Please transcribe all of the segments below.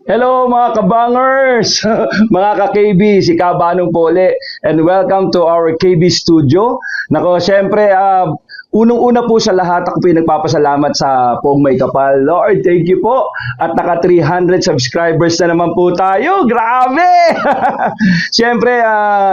Hello mga kabangers, mga ka-KB, si Kabanong po ulit, and welcome to our KB studio. Nako, syempre, unang-una po sa lahat, ako po yung nagpapasalamat sa Poong May Kapal. Lord, thank you po. At naka 300 subscribers na naman po tayo. Grabe! Syempre,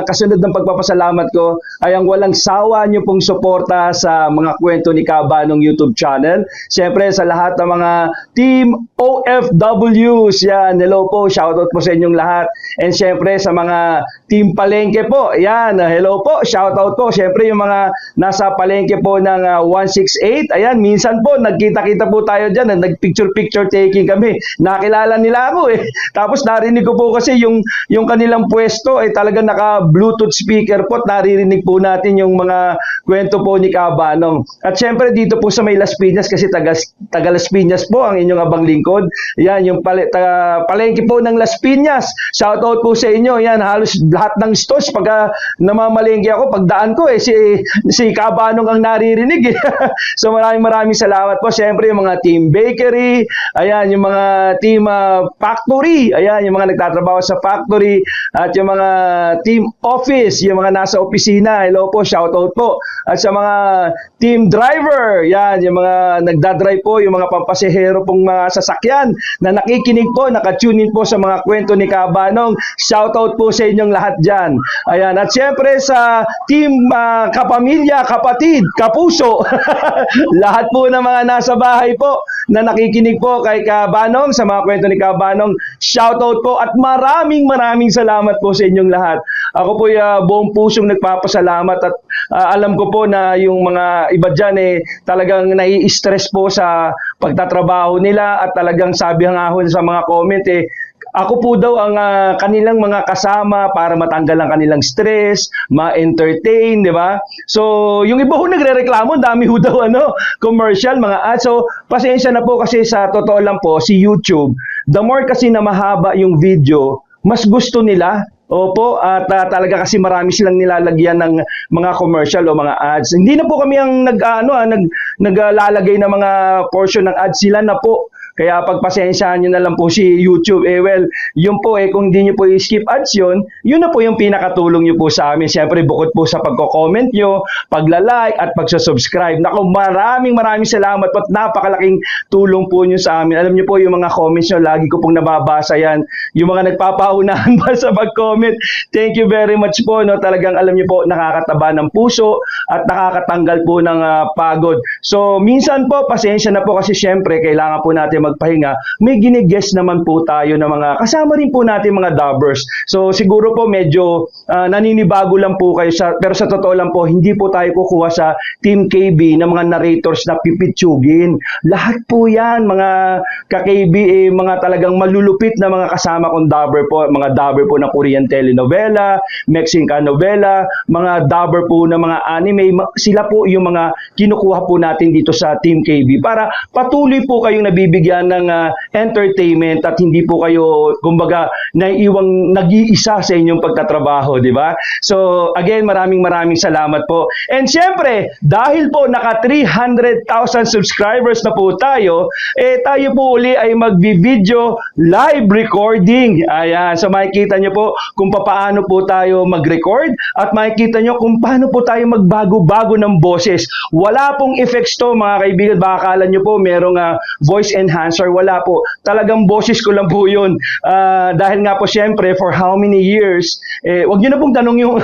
kasunod ng pagpapasalamat ko ay ang walang sawa niyo pong suporta sa mga kwento ni Kabanong YouTube channel. Syempre, sa lahat ng mga team OFWs, yan, hello po, shoutout po sa inyong lahat. And syempre sa mga team Palengke po, yan, hello po, shoutout po. Syempre yung mga nasa Palengke po ng 168, ayan, minsan po nagkita-kita po tayo dyan, nag-picture-picture taking kami. Nakilala nila ako eh. Tapos narinig ko po kasi yung kanilang pwesto ay talagang naka-Bluetooth speaker po at naririnig po natin yung mga kwento po ni Kabanong. At syempre dito po sa may Las Piñas, kasi taga Las Piñas po ang inyong abang lingkod. Yan, yung Palengke po ng Las Piñas. Shoutout po sa inyo. Yan, halos lahat ng stores pagka namamalengke ako, pagdaan ko si Kabanong ang naririnig eh. So maraming salamat po. Siyempre yung mga team bakery, ayan, yung mga team factory, ayan, yung mga nagtatrabaho sa factory, at yung mga team office, yung mga nasa opisina, hello po, shoutout po. At sa mga team driver, yan, yung mga nagdadrive po, yung mga pampasahero pong mga sasakyan na nakikinig po, nakatune in po sa mga kwento ni Kabanong. Shoutout po sa inyong lahat dyan. Ayan, at syempre sa team kapamilya, kapatid, kapuso, lahat po ng mga nasa bahay po na nakikinig po kay Kabanong, sa mga kwento ni Kabanong, shoutout po at maraming salamat po sa inyong lahat. Ako po buong pusong nagpapasalamat at alam ko po na yung mga iba dyan talagang nai-stress po sa pagtatrabaho nila at talagang sabi nga ho sa mga comment ako po daw ang kanilang mga kasama para matanggal ang kanilang stress, ma-entertain, di ba? So, yung iba ho nagrereklamo, dami ho daw commercial, mga ads. So, pasensya na po kasi sa totoo lang po, si YouTube, the more kasi na mahaba yung video, mas gusto nila. Opo, at talaga kasi marami silang nilalagyan ng mga commercial o mga ads. Hindi na po kami ang naglalagay ng mga portion ng ads, sila na po. Kaya pagpasensyahan nyo na lang po si YouTube. Well, yun po kung hindi nyo po i-skip ads yun na po yung pinakatulong nyo po sa amin. Siyempre, bukod po sa pagko-comment nyo, pagla-like at pagsa-subscribe. Naku, maraming salamat po at napakalaking tulong po nyo sa amin. Alam nyo po yung mga comments nyo, lagi ko pong nababasa yan. Yung mga nagpapaunahan ba sa pag-comment. Thank you very much po. Talagang alam nyo po, nakakataba ng puso at nakakatanggal po ng pagod. So, minsan po, pasensya na po kasi siyempre, kailangan po natin magpahinga, may ginigest naman po tayo ng mga kasama rin po natin mga dubbers. So siguro po medyo naninibago lang po kayo pero sa totoo lang po hindi po tayo kukuha sa Team KB ng mga narrators na pipitsugin. Lahat po yan mga ka-KB mga talagang malulupit na mga kasama kong dubber po, mga dubber po ng Korean telenovela, Mexican novela, mga dubber po ng mga anime, sila po yung mga kinukuha po natin dito sa Team KB para patuloy po kayong nabibigyan ng entertainment at hindi po kayo kumbaga naiiwang nag-iisa sa inyong pagtatrabaho, di ba? So again, maraming salamat po. And syempre, dahil po naka 300,000 subscribers na po tayo, tayo po uli ay magbi-video live recording. Ayan, so makikita nyo po kung paano po tayo mag-record at makikita nyo kung paano po tayo magbago-bago ng boses. Wala pong effects to mga kaibigan, baka akala nyo po merong voice enhancer, wala po. Talagang boses ko lang po yun. Dahil nga po syempre, for how many years, wag nyo na pong tanong yung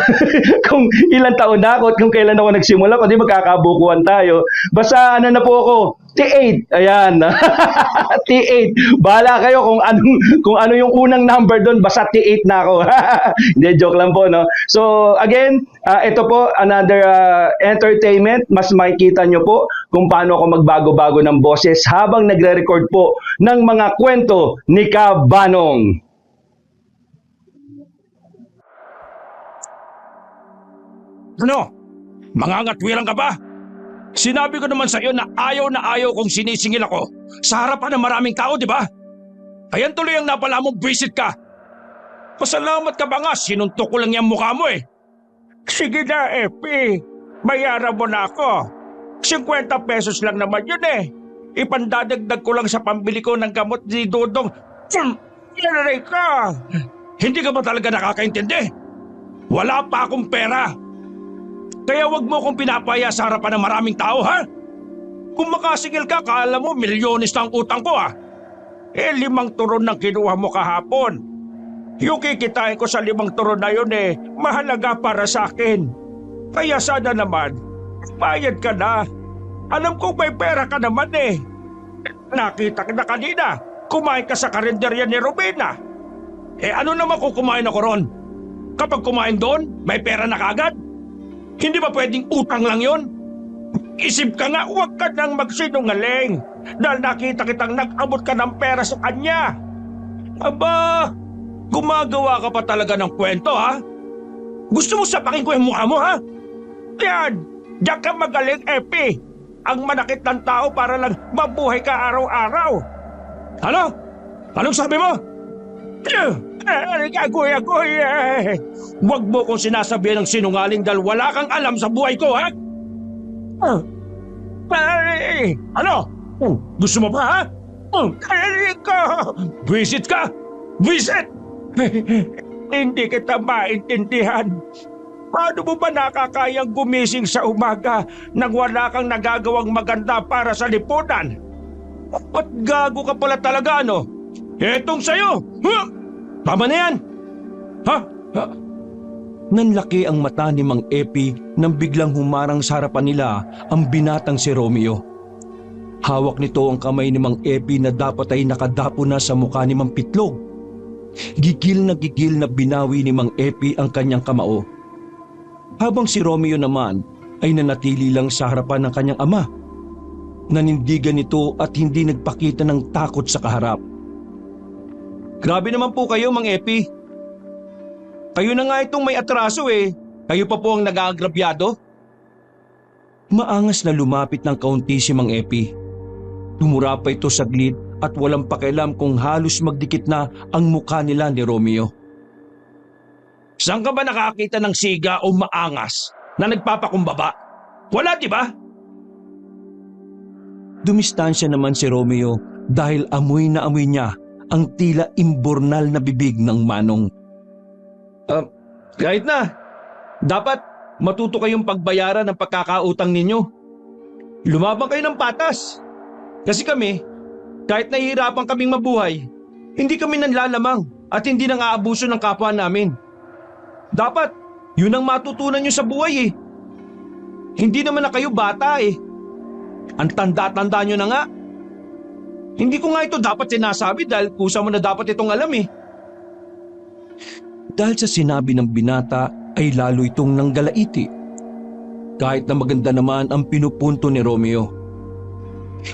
kung ilang taon na ako at kung kailan ako nagsimula, kundi magkakabukuhan tayo. Basta na po ako, T8. Ayan. T8. Bahala kayo kung ano yung unang number doon, basta T8 na ako. Hindi, joke lang po, no? So, again, ito po, another entertainment. Mas makikita nyo po kung paano ako magbago-bago ng boses habang nagre-record po ng mga kwento ni Kabanong. Ano? Mangangatwiran ka ba? Sinabi ko naman sa iyo na ayaw kong sinisingil ako sa harapan ng maraming tao, di ba? Ayan tuloy ang napala mong visit ka. Pasalamat ka ba nga? Sinuntok ko lang yung mukha mo eh. Sige na, Epi. Bayaran mo na ako. 50 pesos lang naman yun eh. Ipandadagdag ko lang sa pambili ko ng gamot ni Dodong. Aray ka! Hindi ka ba talaga nakakaintindi? Wala pa akong pera. Kaya wag mo akong pinapaya sa harapan ng maraming tao, ha? Kung makasingil ka, kala mo milyones na ang utang ko, ha? 5 turon ng kinuha mo kahapon. Yung kikitain ko sa 5 turon na yun mahalaga para sa akin. Kaya sana naman, bayad ka na. Alam kong may pera ka naman Nakita ka na kanina, kumain ka sa karinderya ni Rubina. Ano naman kung kumain ako ron? Kapag kumain doon, may pera na kagad? Hindi ba pwedeng utang lang yon? Isip ka nga, huwag ka nang magsinungaling. Dahil nakita kitang nag-abot ka ng pera sa kanya. Aba, gumagawa ka pa talaga ng kwento, ha? Gusto mo sapakin ko yung mukha mo, ha? Yan, diyan ka magaling, Epi. Ang manakit ng tao para lang mabuhay ka araw-araw. Ano? Anong sabi mo? Kuya. Huwag mo kong sinasabihan ng sinungaling dahil wala kang alam sa buhay ko, ha? Ano? Gusto mo pa, ha? Visit ka! Visit! Hindi kita maintindihan. Paano mo ba nakakayang gumising sa umaga nang wala kang nagagawang maganda para sa lipunan? Ba't gago ka pala talaga, ano? Etong sa'yo! Tama na yan! Ha? Nanlaki ang mata ni Mang Epi nang biglang humarang sa harapan nila ang binatang si Romeo. Hawak nito ang kamay ni Mang Epi na dapat ay nakadapo na sa mukha ni Mang Pitlog. Gigil na binawi ni Mang Epi ang kanyang kamao. Habang si Romeo naman ay nanatili lang sa harapan ng kanyang ama. Nanindigan nito at hindi nagpakita ng takot sa kaharap. Grabe naman po kayo, Mang Epi. Kayo na nga itong may atraso Kayo pa po ang nag-aagrabyado. Maangas na lumapit ng kaunti si Mang Epi. Tumura pa ito saglit at walang pakialam kung halos magdikit na ang mukha nila ni Romeo. Saan ka ba nakakita ng siga o maangas na nagpapakumbaba? Wala, di ba? Dumistansya naman si Romeo dahil amoy na amoy niya ang tila imbornal na bibig ng manong. Kahit na. Dapat matuto kayong pagbayaran ng pagkakautang ninyo. Lumabang kayo ng patas. Kasi kami, kahit nahihirapan kaming mabuhay, hindi kami nanlalamang at hindi nang aabuso ng kapwa namin. Dapat, yun ang matutunan nyo sa buhay Hindi naman na kayo bata Ang tanda-tanda nyo na nga. Hindi ko nga ito dapat sinasabi dahil kusa mo na dapat itong alam Dahil sa sinabi ng binata ay lalo itong nanggalaiti. Kahit na maganda naman ang pinupunto ni Romeo.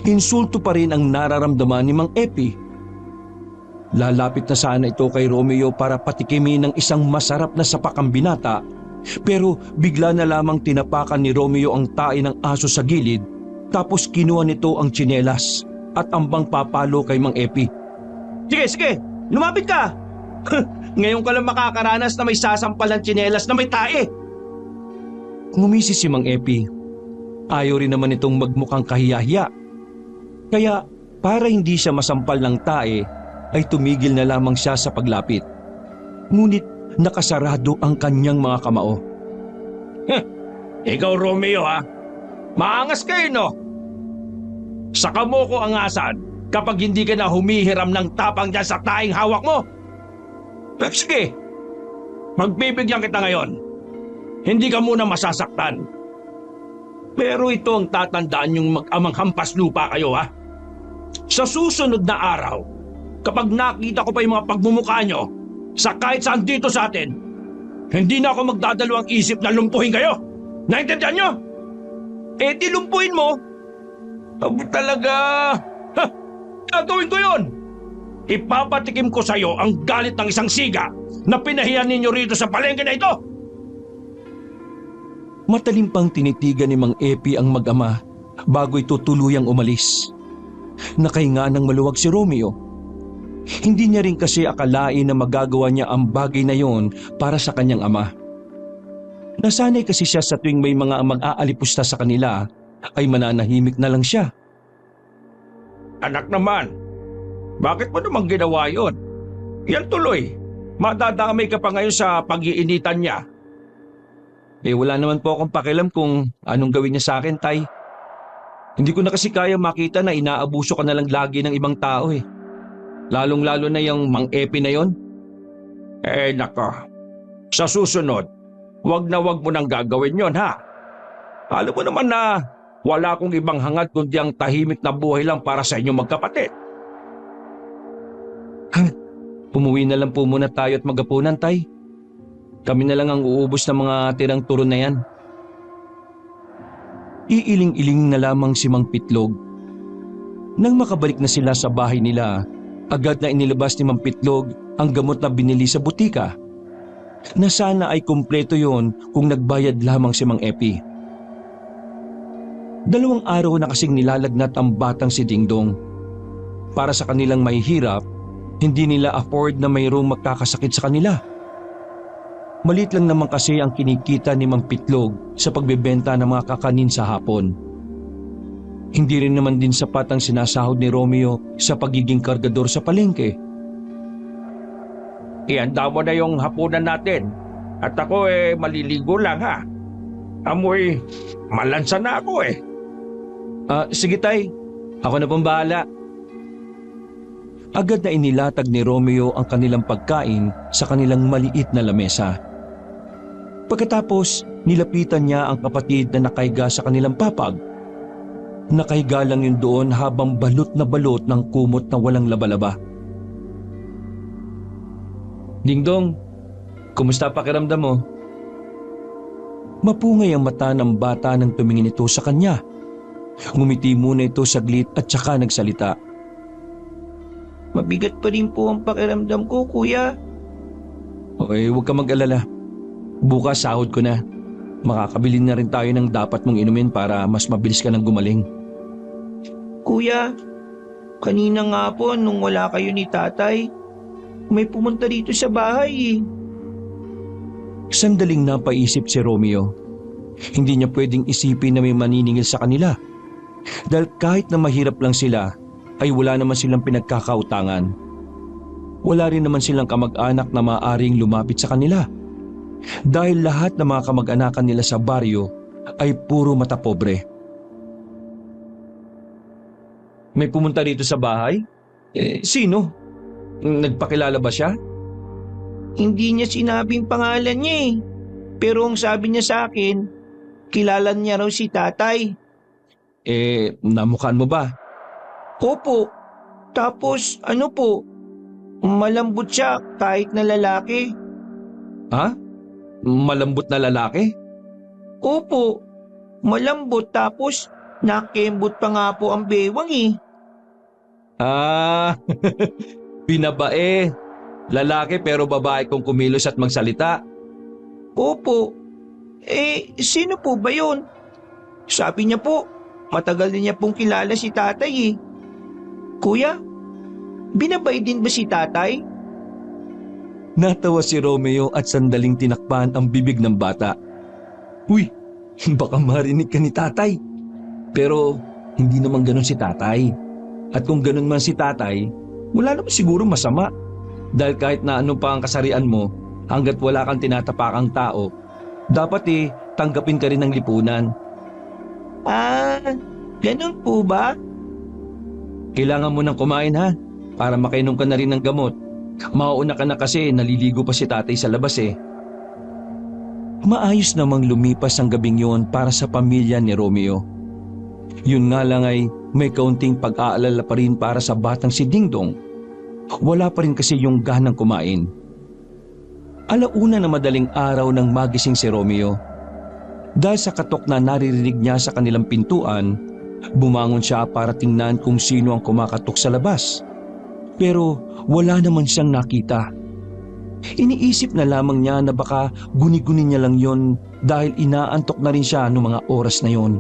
Insulto pa rin ang nararamdaman ni Mang Epi. Lalapit na sana ito kay Romeo para patikimin ng isang masarap na sapak ang binata, pero bigla na lamang tinapakan ni Romeo ang tae ng aso sa gilid, tapos kinuha nito ang tsinelas at ambang papalo kay Mang Epi. Sige, lumapit ka! Ngayon ka lang makakaranas na may sasampal ng tsinelas na may tae. Ngumisi si Mang Epi. Ayaw rin naman itong magmukhang kahiyahiya. Kaya para hindi siya masampal ng tae, ay tumigil na lamang siya sa paglapit. Ngunit nakasarado ang kanyang mga kamao. Ikaw, Romeo, ha? Maangas kayo, no? Saka mo ko angasan kapag hindi ka na humihiram ng tapang dyan sa taing hawak mo. Sige, magbibigyan kita ngayon. Hindi ka muna masasaktan. Pero ito ang tatandaan yung mag-amang hampas lupa kayo, ha? Sa susunod na araw, kapag nakita ko pa yung mga pagmumukha nyo sa kahit saan dito sa atin, hindi na ako magdadalawang isip na lumpuhin kayo. Naintindihan nyo? Di lumpuhin mo. Talaga. Gagawin ko yun. Ipapatikim ko sa'yo ang galit ng isang siga na pinahiyan ninyo rito sa palengke na ito. Matalim pang tinitigan ni Mang Epi ang mag-ama bago ito tuluyang umalis. Nakahinga ng maluwag si Romeo. Hindi niya rin kasi akalain na magagawa niya ang bagay na yon para sa kanyang ama. Nasanay kasi siya sa tuwing may mga mag-aalipusta sa kanila ay mananahimik na lang siya. Anak naman, Bakit mo naman ginawa yon? Yan tuloy. Madadamay ka pa ngayon sa pag-iinitan niya. Wala naman po akong pakialam kung anong gawin niya sa akin, Tay. Hindi ko na kasi kaya makita na inaabuso ka na lang lagi ng ibang tao eh. Lalong-lalo na yung Mang Epi na yon. Nako. Sa susunod, wag mo nang gagawin yon, ha? Alam mo naman na wala akong ibang hangad kundi ang tahimik na buhay lang para sa inyong magkapatid. Umuwi na lang po muna tayo at magapunan, Tay. Kami na lang ang uubos ng mga tirang turon na yan. Iiling-iling na lamang si Mang Pitlog. Nang makabalik na sila sa bahay nila, agad na inilabas ni Mang Pitlog ang gamot na binili sa butika, na sana ay kumpleto yon kung nagbayad lamang si Mang Epi. 2 araw na kasing nilalagnat ang batang si Dingdong. Para sa kanilang mahihirap, hindi nila afford na mayroong magkakasakit sa kanila. Maliit lang naman kasi ang kinikita ni Mang Pitlog sa pagbebenta ng mga kakanin sa hapon. Hindi rin naman din sapat ang sinasahod ni Romeo sa pagiging kargador sa palengke. Ihanda mo na yung hapunan natin. At ako maliligo lang, ha? Amoy, malansa na ako eh. Sige, Tay. Ako na pong bahala. Agad na inilatag ni Romeo ang kanilang pagkain sa kanilang maliit na lamesa. Pagkatapos, nilapitan niya ang kapatid na nakahiga sa kanilang papag. Nakahiga lang yun doon habang balot na balot ng kumot na walang labalaba. Dingdong, kumusta pakiramdam mo? Mapungay ang mata ng bata nang tumingin ito sa kanya. Ngumiti muna ito saglit at saka nagsalita. Mabigat pa rin po ang pakiramdam ko, kuya. Huwag ka mag-alala. Bukas sahod ko na. Makakabili na rin tayo ng dapat mong inumin para mas mabilis ka nang gumaling. Kuya, kanina nga po nung wala kayo ni tatay, may pumunta dito sa bahay eh. Sandaling napaisip si Romeo. Hindi niya pwedeng isipin na may maniningil sa kanila. Dahil kahit na mahirap lang sila, ay wala naman silang pinagkakautangan. Wala rin naman silang kamag-anak na maaaring lumapit sa kanila. Dahil lahat ng mga kamag-anakan nila sa baryo ay puro mata pobre. May pumunta dito sa bahay? Sino? Nagpakilala ba siya? Hindi niya sinabing pangalan niya eh. Pero ang sabi niya sa akin, kilala niya raw si tatay. Namukhaan mo ba? Opo. Tapos ano po, malambot siya kahit na lalaki. Ha? Malambot na lalaki? Opo, malambot tapos nakembot pa nga po ang bewang eh. Binabae. Lalaki pero babae kung kumilos at magsalita. Opo. Sino po ba yun? Sabi niya po, matagal na niya pong kilala si tatay eh. Kuya, binabay din ba si tatay? Natawa si Romeo at sandaling tinakpan ang bibig ng bata. Uy, baka marinig ka ni tatay. Pero hindi naman ganun si tatay. At kung ganun man si tatay, wala naman siguro masama. Dahil kahit na ano pa ang kasarian mo, hanggat wala kang tinatapakang tao, dapat tanggapin ka rin ng lipunan. Ganun po ba? Kailangan mo nang kumain ha, para makainom ka na rin ng gamot. Mauuna ka na kasi naliligo pa si tatay sa labas eh. Maayos namang lumipas ang gabing yon para sa pamilya ni Romeo. Yun nga lang ay may kaunting pag-aalala pa rin para sa batang si Dingdong. Wala pa rin kasi yung ganang kumain. Alauna na madaling araw nang magising si Romeo. Dahil sa katok na naririnig niya sa kanilang pintuan, bumangon siya para tingnan kung sino ang kumakatok sa labas. Pero wala naman siyang nakita. Iniisip na lamang niya na baka guni-guni niya lang yon dahil inaantok na rin siya noong mga oras na yon.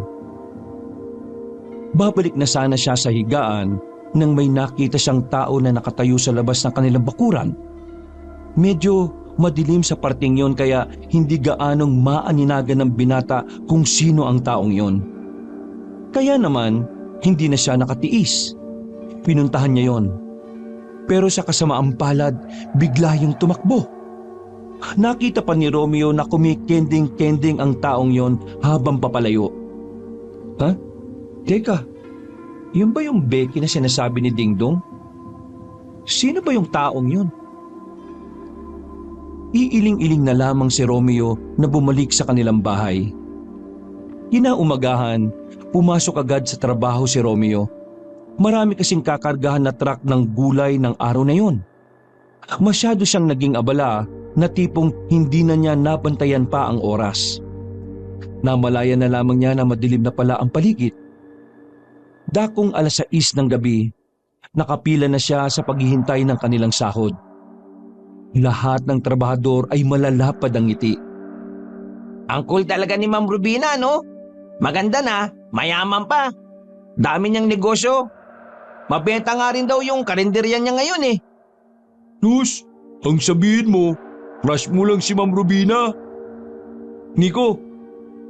Babalik na sana siya sa higaan nang may nakita siyang tao na nakatayo sa labas ng kanilang bakuran. Medyo madilim sa parting yon kaya hindi gaanong maaninagan ng binata kung sino ang taong yon. Kaya naman hindi na siya nakatiis. Pinuntahan niya yon. Pero sa kasamaang palad, bigla yung tumakbo. Nakita pa ni Romeo na kumikending-kending ang taong yon habang papalayo. Ha? Teka, yun ba yung Becky na sinasabi ni Dingdong? Sino ba yung taong yun? Iiling-iling na lamang si Romeo na bumalik sa kanilang bahay. Kinaumagahan, pumasok agad sa trabaho si Romeo. Marami kasing kakargahan na truck ng gulay ng araw na yun. Masyado siyang naging abala na tipong hindi na niya nabantayan pa ang oras. Namalayan na lamang niya na madilim na pala ang paligid. Dakong 6:00 ng gabi, nakapila na siya sa paghihintay ng kanilang sahod. Lahat ng trabahador ay malalapad ang ngiti. Ang cool talaga ni Ma'am Rubina, no? Maganda na, mayaman pa. Dami niyang negosyo. Mabenta nga rin daw yung karinderya niya ngayon eh. Nus, ang sabihin mo, crush mo lang si Ma'am Rubina. Nico,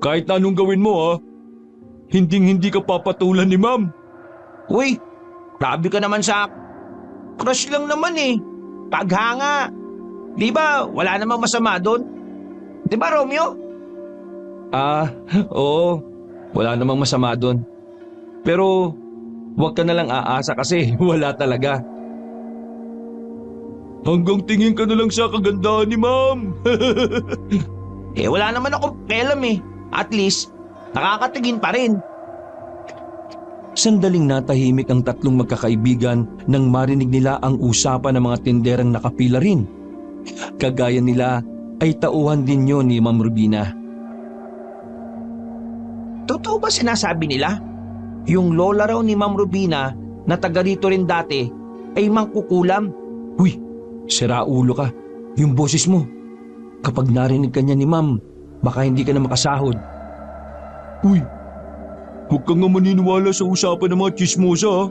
kahit na anong gawin mo ha, hinding-hindi ka papatulan ni Ma'am. Uy, grabe ka naman sa crush lang naman eh. Paghanga. Di ba wala namang masama doon? Di ba Romeo? Oo, wala namang masama doon. Pero huwag ka na lang aasa kasi wala talaga. Hanggang tingin ka na lang sa kagandahan ni Ma'am. Wala naman akong pakialam eh. At least, nakakatingin pa rin. Sandaling natahimik ang tatlong magkakaibigan nang marinig nila ang usapan ng mga tinderang nakapila rin. Kagaya nila ay tauhan din yun ni Ma'am Rubina. Totoo ba sinasabi nila? Yung lola raw ni Ma'am Rubina na taga rito rin dati ay mangkukulam. Uy, sira ulo ka. Yung boses mo. Kapag narinig ka niya ni Ma'am, baka hindi ka na makasahod. Uy, huwag kang nga maniniwala sa usapan ng mga chismosa ha.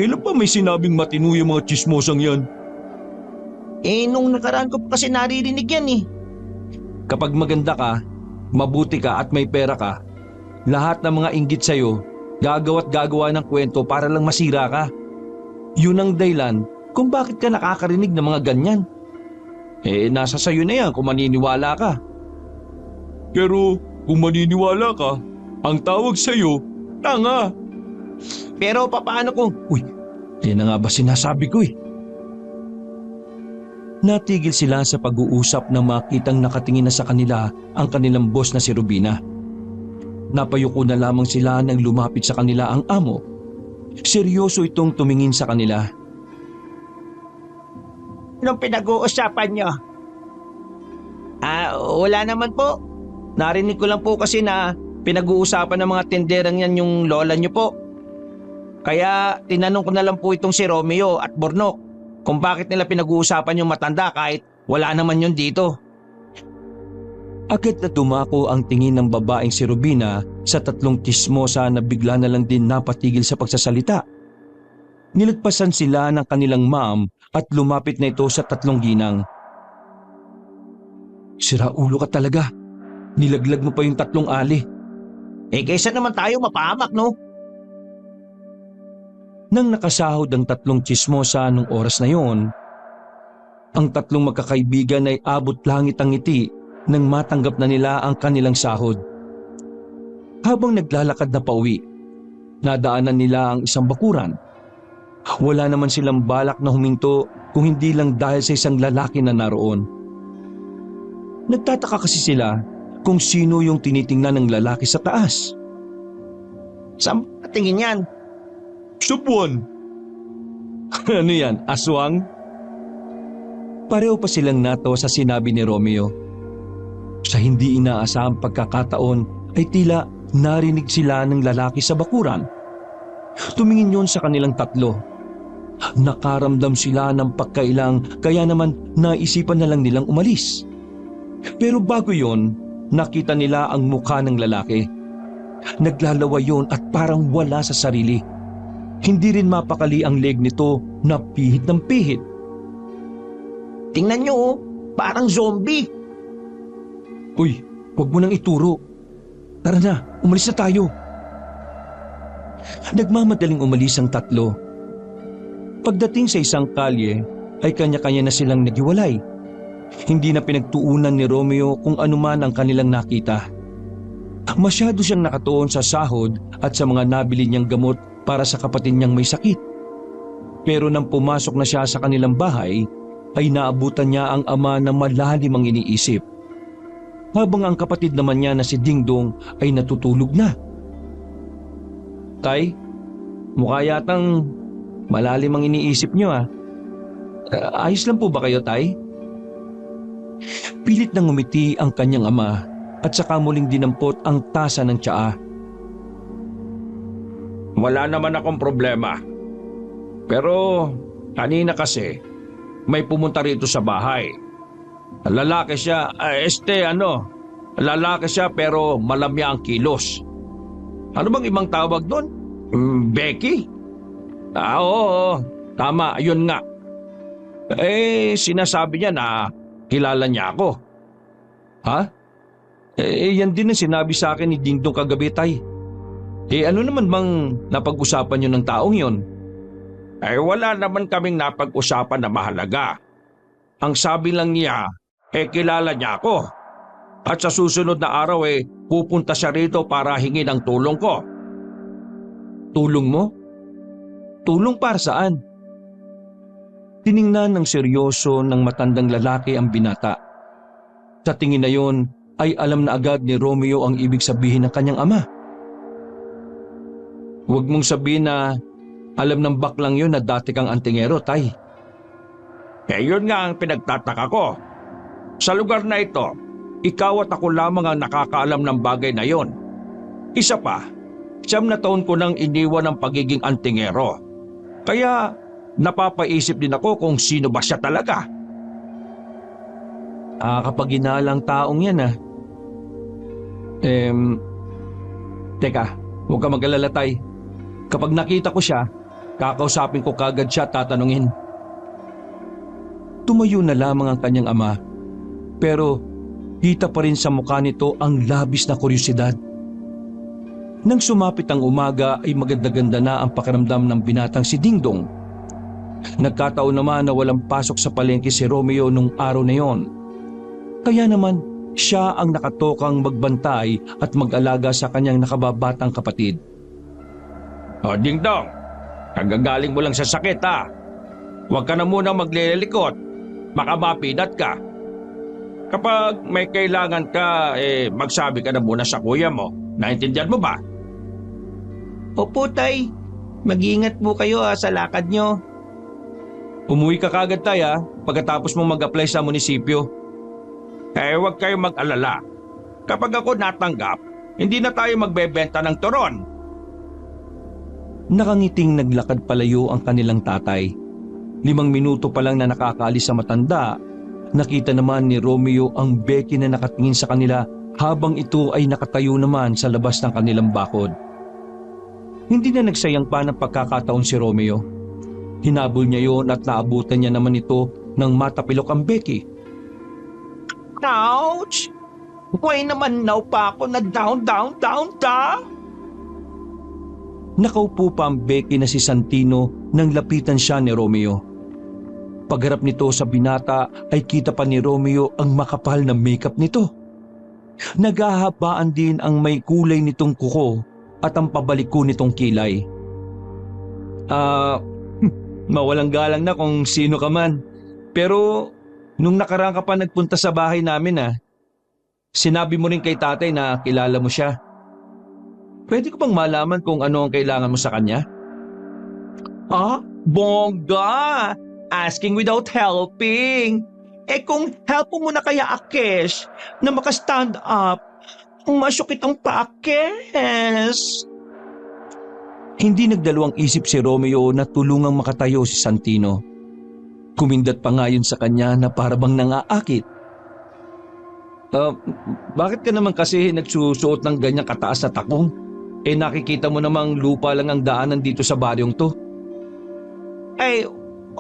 Kailan pa may sinabing matino yung mga chismosang yan? Nung nakaraan ko pa kasi naririnig yan eh. Kapag maganda ka, mabuti ka at may pera ka, lahat ng mga inggit sa'yo, gagawa't gagawa ng kwento para lang masira ka. Yun ang dahilan kung bakit ka nakakarinig ng mga ganyan. Nasa sayo na yan kung maniniwala ka. Pero kung maniniwala ka, ang tawag sa'yo, tanga. Pero papaano kung... Uy, yan na nga ba sinasabi ko eh. Natigil sila sa pag-uusap nang makitang nakatingin na sa kanila ang kanilang boss na si Rubina. Napayuko na lamang sila nang lumapit sa kanila ang amo. Seryoso itong tumingin sa kanila. Anong pinag-uusapan niyo? Wala naman po. Narinig ko lang po kasi na pinag-uusapan ng mga tinderang yan yung lola niyo po. Kaya tinanong ko na lang po itong si Romeo at Bornok kung bakit nila pinag-uusapan yung matanda kahit wala naman yun dito. Agad na dumako ang tingin ng babaeng si Rubina sa tatlong tismosa na bigla na lang din napatigil sa pagsasalita. Nilagpasan sila ng kanilang ma'am at lumapit na ito sa tatlong ginang. Sira ulo ka talaga. Nilaglag mo pa yung tatlong ali. Kaysa naman tayo mapahamak, no? Nang nakasahod ang tatlong tsismosa nung oras na yon, ang tatlong magkakaibigan ay abot langit ang ngiti nang matanggap na nila ang kanilang sahod. Habang naglalakad na pauwi, nadaanan nila ang isang bakuran. Wala naman silang balak na huminto kung hindi lang dahil sa isang lalaki na naroon. Nagtataka kasi sila kung sino yung tinitingnan ng lalaki sa taas. Saan tingin yan? Sa buwan. Ano yan, aswang? Pareho pa silang natawa sa sinabi ni Romeo. Sa hindi inaasahang pagkakataon ay tila narinig sila ng lalaki sa bakuran. Tumingin yon sa kanilang tatlo. Nakaramdam sila ng pagkailang kaya naman naisipan na lang nilang umalis. Pero bago yon, nakita nila ang mukha ng lalaki. Naglalawa yon at parang wala sa sarili. Hindi rin mapakali ang leg nito na pihit ng pihit. Tingnan nyo oh, parang zombie. Uy, huwag mo nang ituro. Tara na, umalis na tayo. Nagmamadaling umalis ang tatlo. Pagdating sa isang kalye ay kanya-kanya na silang naghiwalay. Hindi na pinagtuunan ni Romeo kung anuman ang kanilang nakita. Masyado siyang nakatuon sa sahod at sa mga nabili niyang gamot para sa kapatid niyang may sakit. Pero nang pumasok na siya sa kanilang bahay, ay naabutan niya ang ama na malalim ang iniisip. Habang ang kapatid naman niya na si Dingdong ay natutulog na. Tay, mukha yatang malalim ang iniisip niyo ah. Ayos lang po ba kayo, Tay? Pilit nang ngumiti ang kanyang ama at saka muling dinampot ang tasa ng tsaa. Wala naman akong problema. Pero kanina kasi may pumunta rito sa bahay. Lalaki siya, lalaki siya pero malamya ang kilos. Ano bang ibang tawag doon? Becky? Oo, tama, yun nga. Sinasabi niya na kilala niya ako. Ha? Yan din ang sinabi sa akin ni Dingdong kagabi, Tay. Ano naman bang napag-usapan niyo ng taong yon? Wala naman kaming napag-usapan na mahalaga. Ang sabi lang niya, kilala niya ako. At sa susunod na araw pupunta siya rito para hingin ang tulong ko. Tulong mo? Tulong para saan? Tiningnan ng seryoso ng matandang lalaki ang binata. Sa tingin na yon ay alam na agad ni Romeo ang ibig sabihin ng kanyang ama. Huwag mong sabihin na alam ng baklang yun na dati kang antingero, Tay. Yun nga ang pinagtataka ko. Sa lugar na ito, ikaw at ako lamang ang nakakaalam ng bagay na yon. Isa pa, 9 na taon ko nang iniwan ang pagiging antingero. Kaya napapaisip din ako kung sino ba siya talaga. Kapag ginalang taong yan Teka, huwag ka mag-alala, Tay. Kapag nakita ko siya, kakausapin ko kagad siya at tatanungin. Tumayo na lamang ang kanyang ama, pero kita pa rin sa mukha nito ang labis na kuryosidad. Nang sumapit ang umaga ay maganda-ganda na ang pakiramdam ng binatang si Dingdong. Nagkataon naman na walang pasok sa palengke si Romeo nung araw na yon. Kaya naman siya ang nakatokang magbantay at mag-alaga sa kanyang nakababatang kapatid. Dingdong, kagagaling mo lang sa sakit ha. Huwag ka na muna maglilikot. Baka mapidat ka. Kapag may kailangan ka, magsabi ka na muna sa kuya mo. Naintindihan mo ba? Opo, Tay. Mag-iingat po kayo sa lakad nyo. Umuwi ka kagad, Tay, pagkatapos mo mag-apply sa munisipyo. Huwag kayong mag-alala. Kapag ako natanggap, hindi na tayo magbebenta ng turon. Nakangiting naglakad palayo ang kanilang tatay. 5 minuto pa lang na nakakaalis sa matanda, nakita naman ni Romeo ang Becky na nakatingin sa kanila habang ito ay nakatayo naman sa labas ng kanilang bakod. Hindi na nagsayang pa ng pagkakataon si Romeo. Hinabol niya yon at naabutan niya naman ito nang matapilok ang Becky. Ouch! Why naman now pa ako na down? Nakaupo pa ang Becky na si Santino nang lapitan siya ni Romeo. Pagharap nito sa binata ay kita pa ni Romeo ang makapal na makeup nito. Naghahabaan din ang may kulay nitong kuko at ang pabaliko nitong kilay. Mawalang galang na kung sino ka man. Pero nung nakaraan ka pa nagpunta sa bahay namin sinabi mo rin kay tatay na kilala mo siya. Pwede ko bang malaman kung ano ang kailangan mo sa kanya? Bongga! Asking without helping. Kung help mo na kaya Akesh na makastand up, masyok itong paakes. Hindi nagdalawang isip si Romeo na tulungang makatayo si Santino. Kumindat pa nga yun sa kanya na parabang nangaakit. Bakit ka naman kasi nagsusuot ng ganyang kataas na takong? Nakikita mo namang lupa lang ang daanan dito sa baryong to.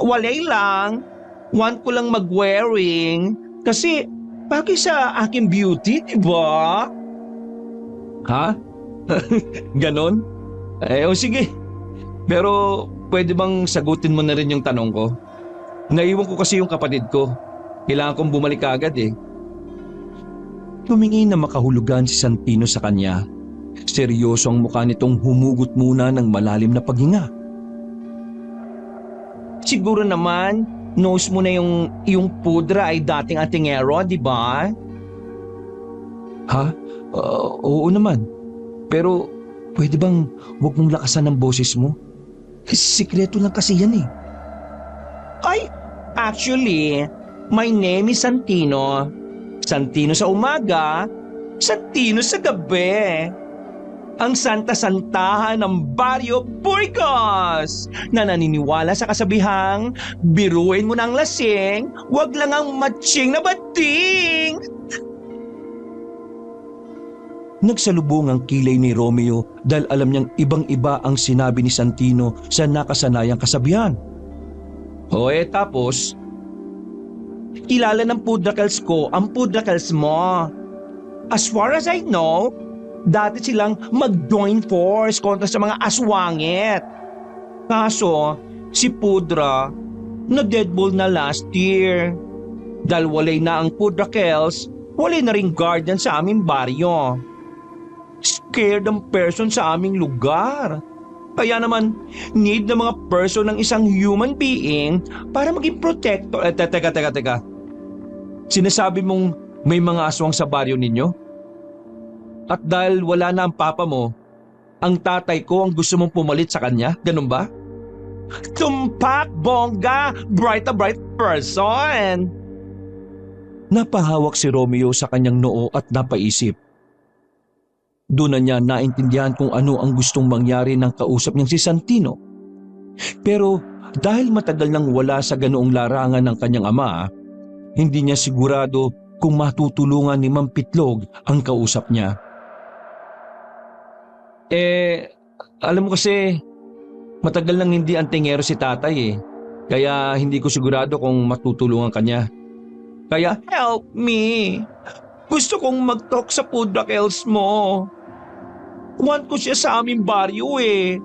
Walay lang. Want ko lang mag-wearing. Kasi, bagay sa aking beauty, diba? Ha? Ganon? O sige. Pero pwede bang sagutin mo na rin yung tanong ko? Naiwan ko kasi yung kapatid ko. Kailangan kong bumalik agad eh. Tumingin na makahulugan si Santino sa kanya. Seryoso ang mukha nitong humugot muna ng malalim na paghinga. Siguro naman, knows mo na yung pudra ay dating atingero, di ba? Ha? Oo naman. Pero pwede bang huwag mong lakasan ang boses mo? Sikreto lang kasi yan eh. Ay, actually, my name is Santino. Santino sa umaga, Santino sa gabi. Ang santa-santahan ng Barrio Burgos na naniniwala sa kasabihang biruin mo ng lasing, wag lang ang matching na bating. Nagsalubong ang kilay ni Romeo dahil alam niyang ibang-iba ang sinabi ni Santino sa nakasanayang kasabihan. Tapos? Kilala ng pudrakels ko ang pudrakels mo. As far as I know, dati silang mag-join force kontra sa mga aswangit. Kaso, si Pudra na deadball na last year. Dahil walay na ang pudrakels, walay na ring guardian sa aming baryo. Scared ang person sa aming lugar. Kaya naman, need ng mga person ng isang human being para maging protector. Teka. Sinasabi mong may mga aswang sa baryo ninyo? At dahil wala na ang papa mo, ang tatay ko ang gusto mong pumalit sa kanya? Ganun ba? Tumpak, bongga! Bright person! Napahawak si Romeo sa kanyang noo at napaisip. Doon na niya naintindihan kung ano ang gustong mangyari ng kausap niyang si Santino. Pero dahil matagal nang wala sa ganoong larangan ng kanyang ama, hindi niya sigurado kung matutulungan ni Ma'am Pitlog ang kausap niya. Alam mo kasi, matagal nang hindi antingero si tatay eh. Kaya hindi ko sigurado kung matutulungan kanya. Kaya, Help me! Gusto kong mag-talk sa pudrakels mo. Want ko siya sa aming baryo eh.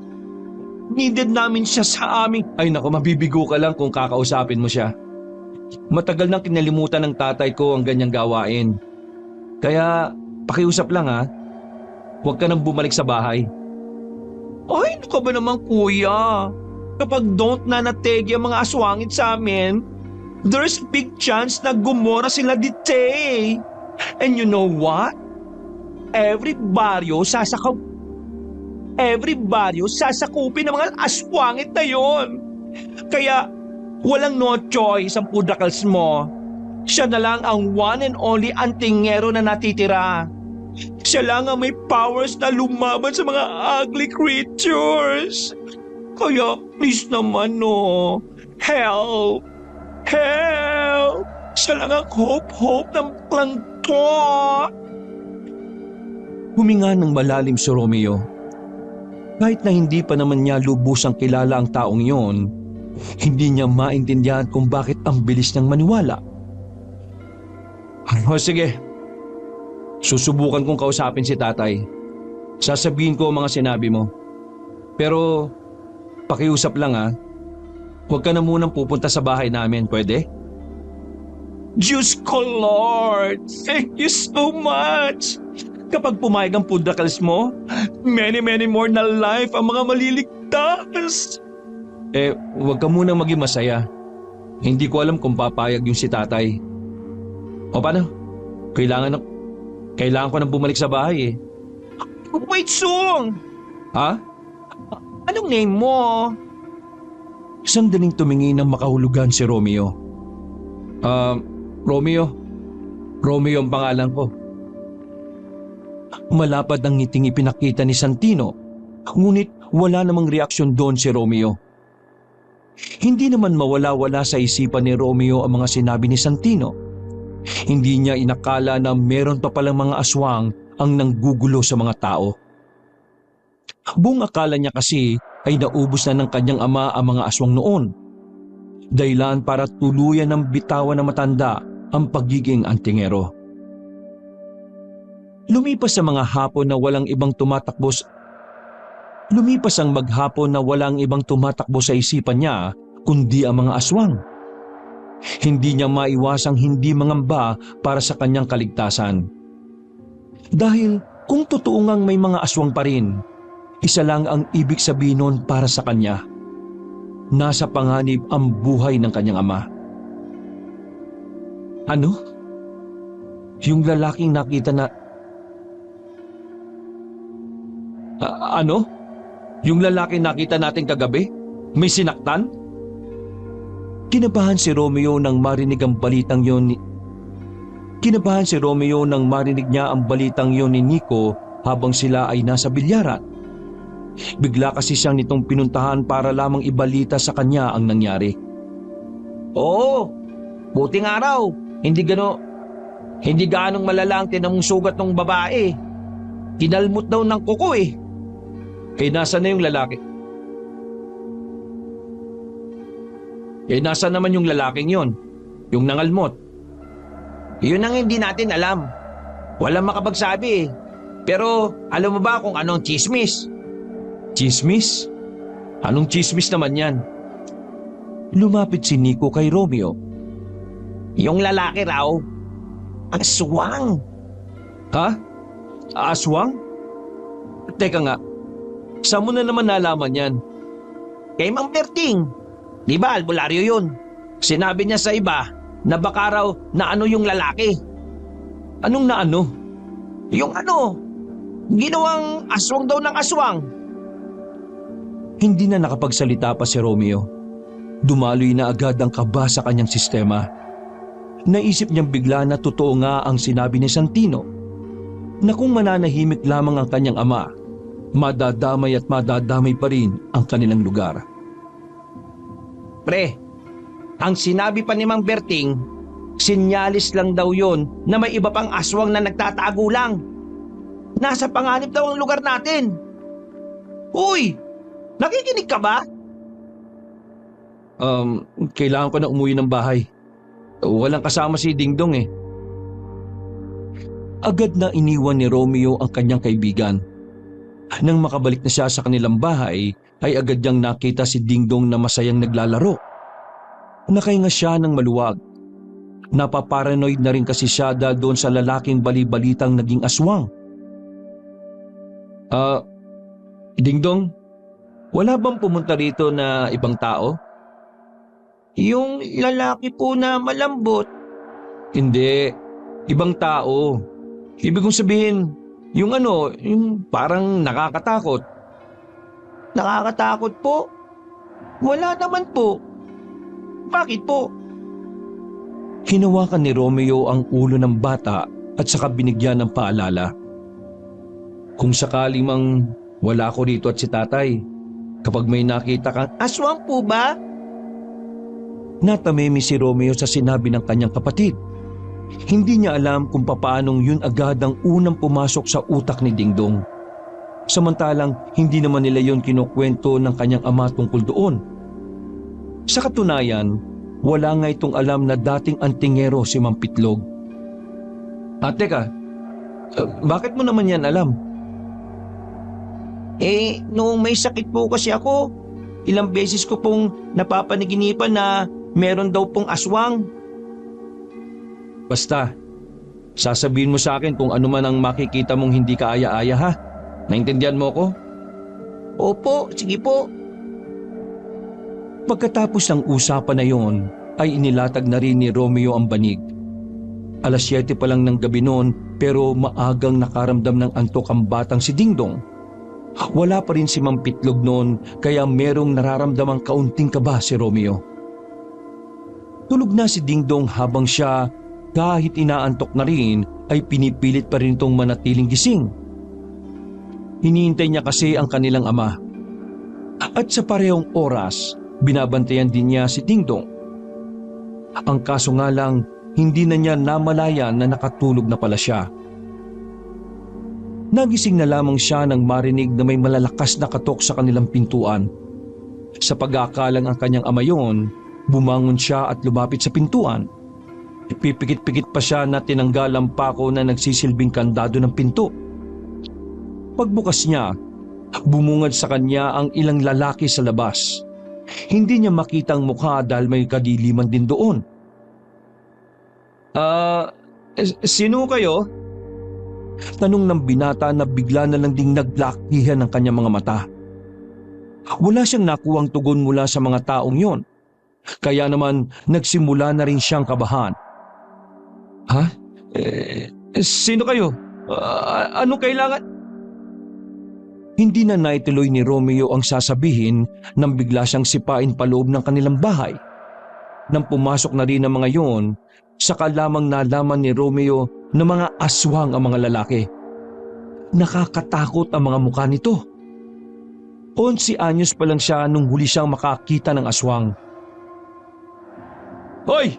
Needed namin siya sa aming... ay naku, mabibigo ka lang kung kakausapin mo siya. Matagal nang kinalimutan ng tatay ko ang ganyang gawain. Kaya, pakiusap lang ha. Huwag ka nang bumalik sa bahay. Ay, ano ka ba naman kuya? Kapag don't nanategi ang mga aswangit sa amin, there's a big chance na gumora sila dito eh. And you know what? Every baryo sasakupin ng mga aswangit na yon. Kaya walang no choice ang pudrakels mo. Siya na lang ang one and only antingero na natitira. Siya lang ang may powers na lumaban sa mga ugly creatures. Kaya please naman no, help! Help! Siya lang ang hope ng plangto. Huminga ng malalim si Romeo. Kahit na hindi pa naman niya lubusang kilala ang taong iyon, hindi niya maintindihan kung bakit ang bilis niyang maniwala. Sige, susubukan kong kausapin si tatay. Sasabihin ko ang mga sinabi mo. Pero pakiusap lang ha, huwag ka na munang pupunta sa bahay namin, pwede? Diyos ko Lord, thank you so much. Kapag pumayag ang pudrakels mo, many more na life ang mga maliligtas. Huwag ka munang maging masaya. Hindi ko alam kung papayag yung si tatay. O paano? Kailangan ko nang bumalik sa bahay eh. Wait, Sung! Ha? Anong name mo? Sandaling tumingin ng makahulugan si Romeo. Romeo. Romeo ang pangalan ko. Malapad ang ngiting ipinakita ni Santino, ngunit wala namang reaksyon doon si Romeo. Hindi naman mawala-wala sa isipan ni Romeo ang mga sinabi ni Santino. Hindi niya inakala na meron pa palang mga aswang ang nanggugulo sa mga tao. Buong akala niya kasi ay naubos na ng kanyang ama ang mga aswang noon. Dahilan para tuluyan ng bitawan na matanda ang pagiging antingero. Lumipas sa mga hapon na walang ibang tumatakbo Lumipas ang maghapon na walang ibang tumatakbo sa isipan niya kundi ang mga aswang. Hindi niya maiwasang hindi mangamba para sa kanyang kaligtasan. Dahil kung totoo ngang may mga aswang pa rin, isa lang ang ibig sabihin nun para sa kanya. Nasa panganib ang buhay ng kanyang ama. Ano? Yung lalaking nakita na... ano? Yung lalaking nakita natin kagabi? May sinaktan? Kinabahan si Romeo nang marinig ang balitang yon ni... Kinabahan si Romeo nang marinig niya ang balitang yon ni Nico habang sila ay nasa bilyaran. Bigla kasi siyang nitong pinuntahan para lamang ibalita sa kanya ang nangyari. Oo, buting araw. Hindi gaanong malala ang tinamong sugat ng babae. Kinalmot daw ng kuko eh. Kaya nasa na yung lalaki? Kaya nasa naman yung lalaking yon? Yung nangalmot? Yun ang hindi natin alam. Walang makapagsabi eh. Pero alam mo ba kung anong chismis? Chismis? Anong chismis naman yan? Lumapit si Nico kay Romeo. Yung lalaki raw, aswang. Ha? Aswang? Teka nga, saan mo na naman nalaman yan? Kay Mang Berting. Di ba albularyo yun? Sinabi niya sa iba na baka raw na ano yung lalaki. Anong na ano? Yung ano, ginawang aswang daw ng aswang. Hindi na nakapagsalita pa si Romeo. Dumaloy na agad ang kaba sa kanyang sistema. Naisip niyang bigla na totoo nga ang sinabi ni Santino na kung mananahimik lamang ang kanyang ama, madadamay at madadamay pa rin ang kanilang lugar. Pre, ang sinabi pa ni Mang Berting, sinyalis lang daw yon na may iba pang aswang na nagtatago lang. Nasa panganib daw ang lugar natin. Uy, nakikinig ka ba? Kailangan ko na umuwi ng bahay. Walang kasama si Dingdong eh. Agad na iniwan ni Romeo ang kanyang kaibigan. Nang makabalik na siya sa kanilang bahay, ay agad niyang nakita si Dingdong na masayang naglalaro. Nakahinga siya ng maluwag. Napaparanoid na rin kasi siya dahil doon sa lalaking bali-balitang naging aswang. Dingdong, wala bang pumunta rito na ibang tao? Yung lalaki po na malambot. Hindi, ibang tao. Ibig kong sabihin, yung parang nakakatakot. Nakakatakot po? Wala naman po. Bakit po? Hinawakan ni Romeo ang ulo ng bata at saka binigyan ng paalala. Kung sakali mang wala ko rito at si tatay, kapag may nakita kang Aswang po ba? natamimi si Romeo sa sinabi ng kanyang kapatid. Hindi niya alam kung papaanong yun agad ang unang pumasok sa utak ni Dingdong. Samantalang hindi naman nila yun kinukwento ng kanyang ama tungkol doon. Sa katunayan, wala nga itong alam na dating antingero si Mang Pitlog. Teka, bakit mo naman yan alam? Noong may sakit po kasi ako, ilang beses ko pong napapanaginipan na meron daw pong aswang. Basta, sasabihin mo sa akin kung ano man ang makikita mong hindi ka aya-aya ha? Naintindihan mo ko? Opo, sige po. Pagkatapos ng usapan na yon, ay inilatag na rin ni Romeo ang banig. 7:00 pa lang ng gabi noon pero maagang nakaramdam ng antok ang batang si Dingdong. Wala pa rin si Mang Pitlog noon kaya merong nararamdamang kaunting kaba si Romeo. Tulog na si Dingdong habang siya kahit inaantok na rin ay pinipilit pa rin itong manatiling gising. Hinihintay niya kasi ang kanilang ama. At sa parehong oras, binabantayan din niya si Dingdong. Ang kaso nga lang, hindi na niya namalayan na nakatulog na pala siya. Nagising na lamang siya nang marinig na may malalakas na katok sa kanilang pintuan. Sa pag-aakalang ang kanyang ama yon, bumangon siya at lumapit sa pintuan. Pipikit-pikit pa siya na tinanggal ang pako na nagsisilbing kandado ng pinto. Pagbukas niya, Bumungad sa kanya ang ilang lalaki sa labas. Hindi niya makita ang mukha dahil may kadiliman din doon. Sino kayo? Tanong ng binata na bigla na lang ding naglakihan ng kanyang mga mata. Wala siyang nakuhang tugon mula sa mga taong yon. Kaya naman nagsimula na rin siyang kabahan. Ha? Sino kayo? Ano kailangan? Hindi na naituloy ni Romeo ang sasabihin nang bigla siyang sipain paloob ng kanilang bahay. Nang pumasok na rin ang mga yon, saka lamang nalaman ni Romeo na mga aswang ang mga lalaki. Nakakatakot ang mga mukha nito. 11 anyos pa lang siya nung huli siyang makakita ng aswang. Hoy!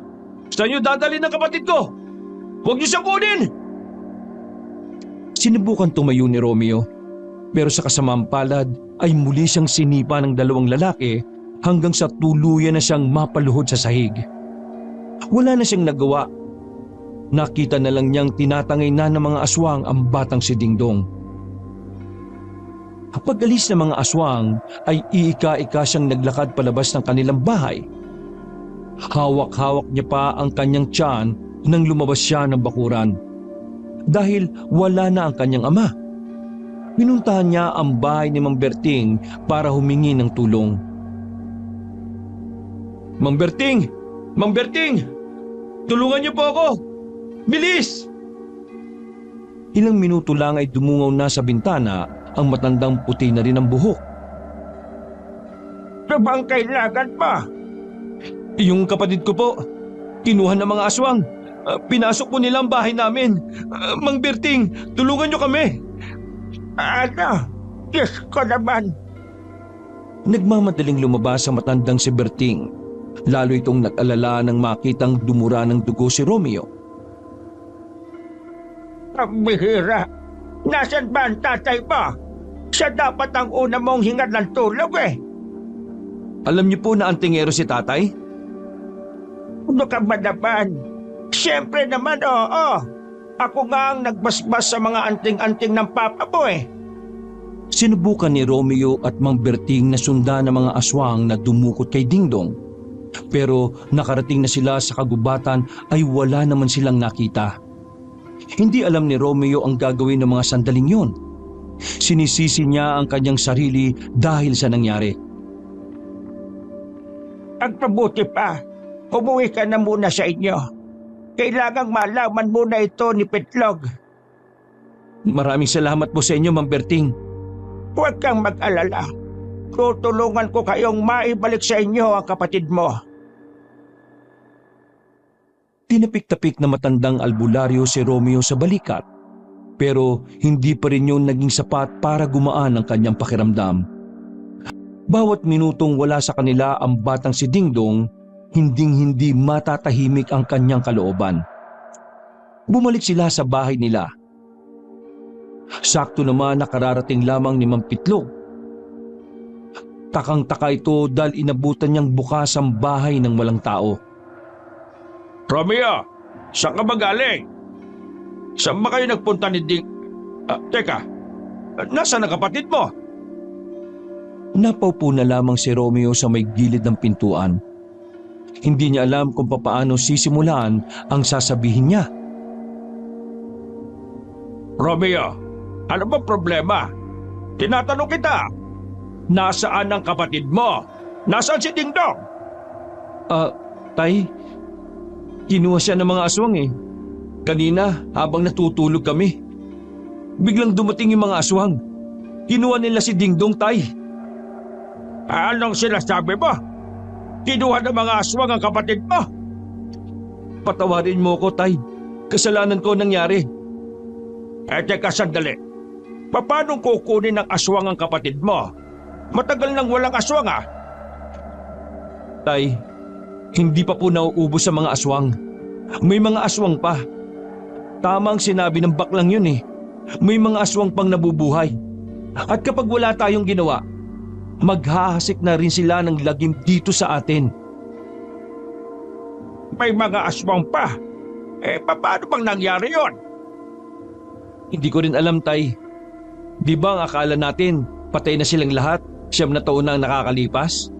Saan niyo dadalhin ng kapatid ko? Huwag niyo siyang kunin! Sinubukan tumayo ni Romeo, pero sa kasamaang palad ay muli siyang sinipa ng dalawang lalaki hanggang sa tuluyan na siyang mapaluhod sa sahig. Wala na siyang nagawa. Nakita na lang niyang tinatangay na ng mga aswang ang batang si Dingdong. Pag-alis ng mga aswang ay iika-ika siyang naglakad palabas ng kanilang bahay. Hawak-hawak niya pa ang kanyang tiyan nang lumabas siya ng bakuran. Dahil wala na ang kanyang ama. Pinuntahan niya ang bahay ni Mang Berting para humingi ng tulong. Mang Berting! Mang Berting! Tulungan niyo po ako! Bilis! Ilang minuto lang ay dumungaw na sa bintana ang matandang puti na rin ang buhok. Ano bang kailangan pa? Yung kapatid ko po, kinuha ng mga aswang. Pinasok po nila ang bahay namin. Mang Berting, tulungan niyo kami. Ano? Diyos ko naman. Nagmamadaling lumabas ang matandang si Berting. Lalo itong nag-alala nang makitang dumura ng dugo si Romeo. Ang bihira. Nasaan ba ang tatay mo? Siya dapat ang una mong hingat ng tulog eh. Alam niyo po na antingero si tatay? Ano ka ba naman? Siyempre naman, oo. Ako nga ang nagbasbas sa mga anting-anting ng papa mo eh. Sinubukan ni Romeo at Mang Berting na sundan ng mga aswang na dumukot kay Dingdong. Pero nakarating na sila sa kagubatan ay wala naman silang nakita. Hindi alam ni Romeo ang gagawin ng mga sandaling yon. Sinisisi niya ang kanyang sarili dahil sa nangyari. Ang pabuti pa, umuwi ka na muna sa inyo. Kailangang malaman muna ito ni Pitlog. Maraming salamat po sa inyo, Mang Berting. Huwag kang mag-alala. Tutulungan ko kayong maibalik sa inyo ang kapatid mo. Tinapik-tapik na matandang albularyo si Romeo sa balikat. Pero hindi pa rin yun naging sapat para gumaan ang kanyang pakiramdam. Bawat minutong wala sa kanila ang batang si Dingdong, hinding-hindi matatahimik ang kanyang kalooban. Bumalik sila sa bahay nila. Sakto naman nakararating lamang ni Mang Pitlog. Takang-taka ito dahil inabutan niyang bukas ang bahay ng walang tao. Romeo, saan ka ba galing? Saan ba kayo nagpunta ni Ding... teka, nasaan ang kapatid mo? Napaupo na lamang si Romeo sa may gilid ng pintuan. Hindi niya alam kung papaano sisimulan ang sasabihin niya. Romeo, ano ba problema? Tinatanong kita. Nasaan ang kapatid mo? Nasaan si Dingdong? Tay, kinuha siya ng mga aswang eh. Kanina, habang natutulog kami, biglang dumating yung mga aswang. Kinuha nila si Dingdong, tay. Anong sinasabi mo? Kinuha ng mga aswang ang kapatid mo? Patawarin mo ko, tay. Kasalanan ko nangyari. Teka sandali. Paano kukunin ng aswang ang kapatid mo? Matagal nang walang aswang ah. Tay, hindi pa po nauubos sa mga aswang. May mga aswang pa. Tama ang sinabi ng baklang yun eh. May mga aswang pang nabubuhay. At kapag wala tayong ginawa, maghahasik na rin sila ng lagim dito sa atin. May mga aswang pa. Paano bang nangyari yon? Hindi ko rin alam, tay. Di ba ang akala natin, patay na silang lahat, 9 na taon na ang nakakalipas.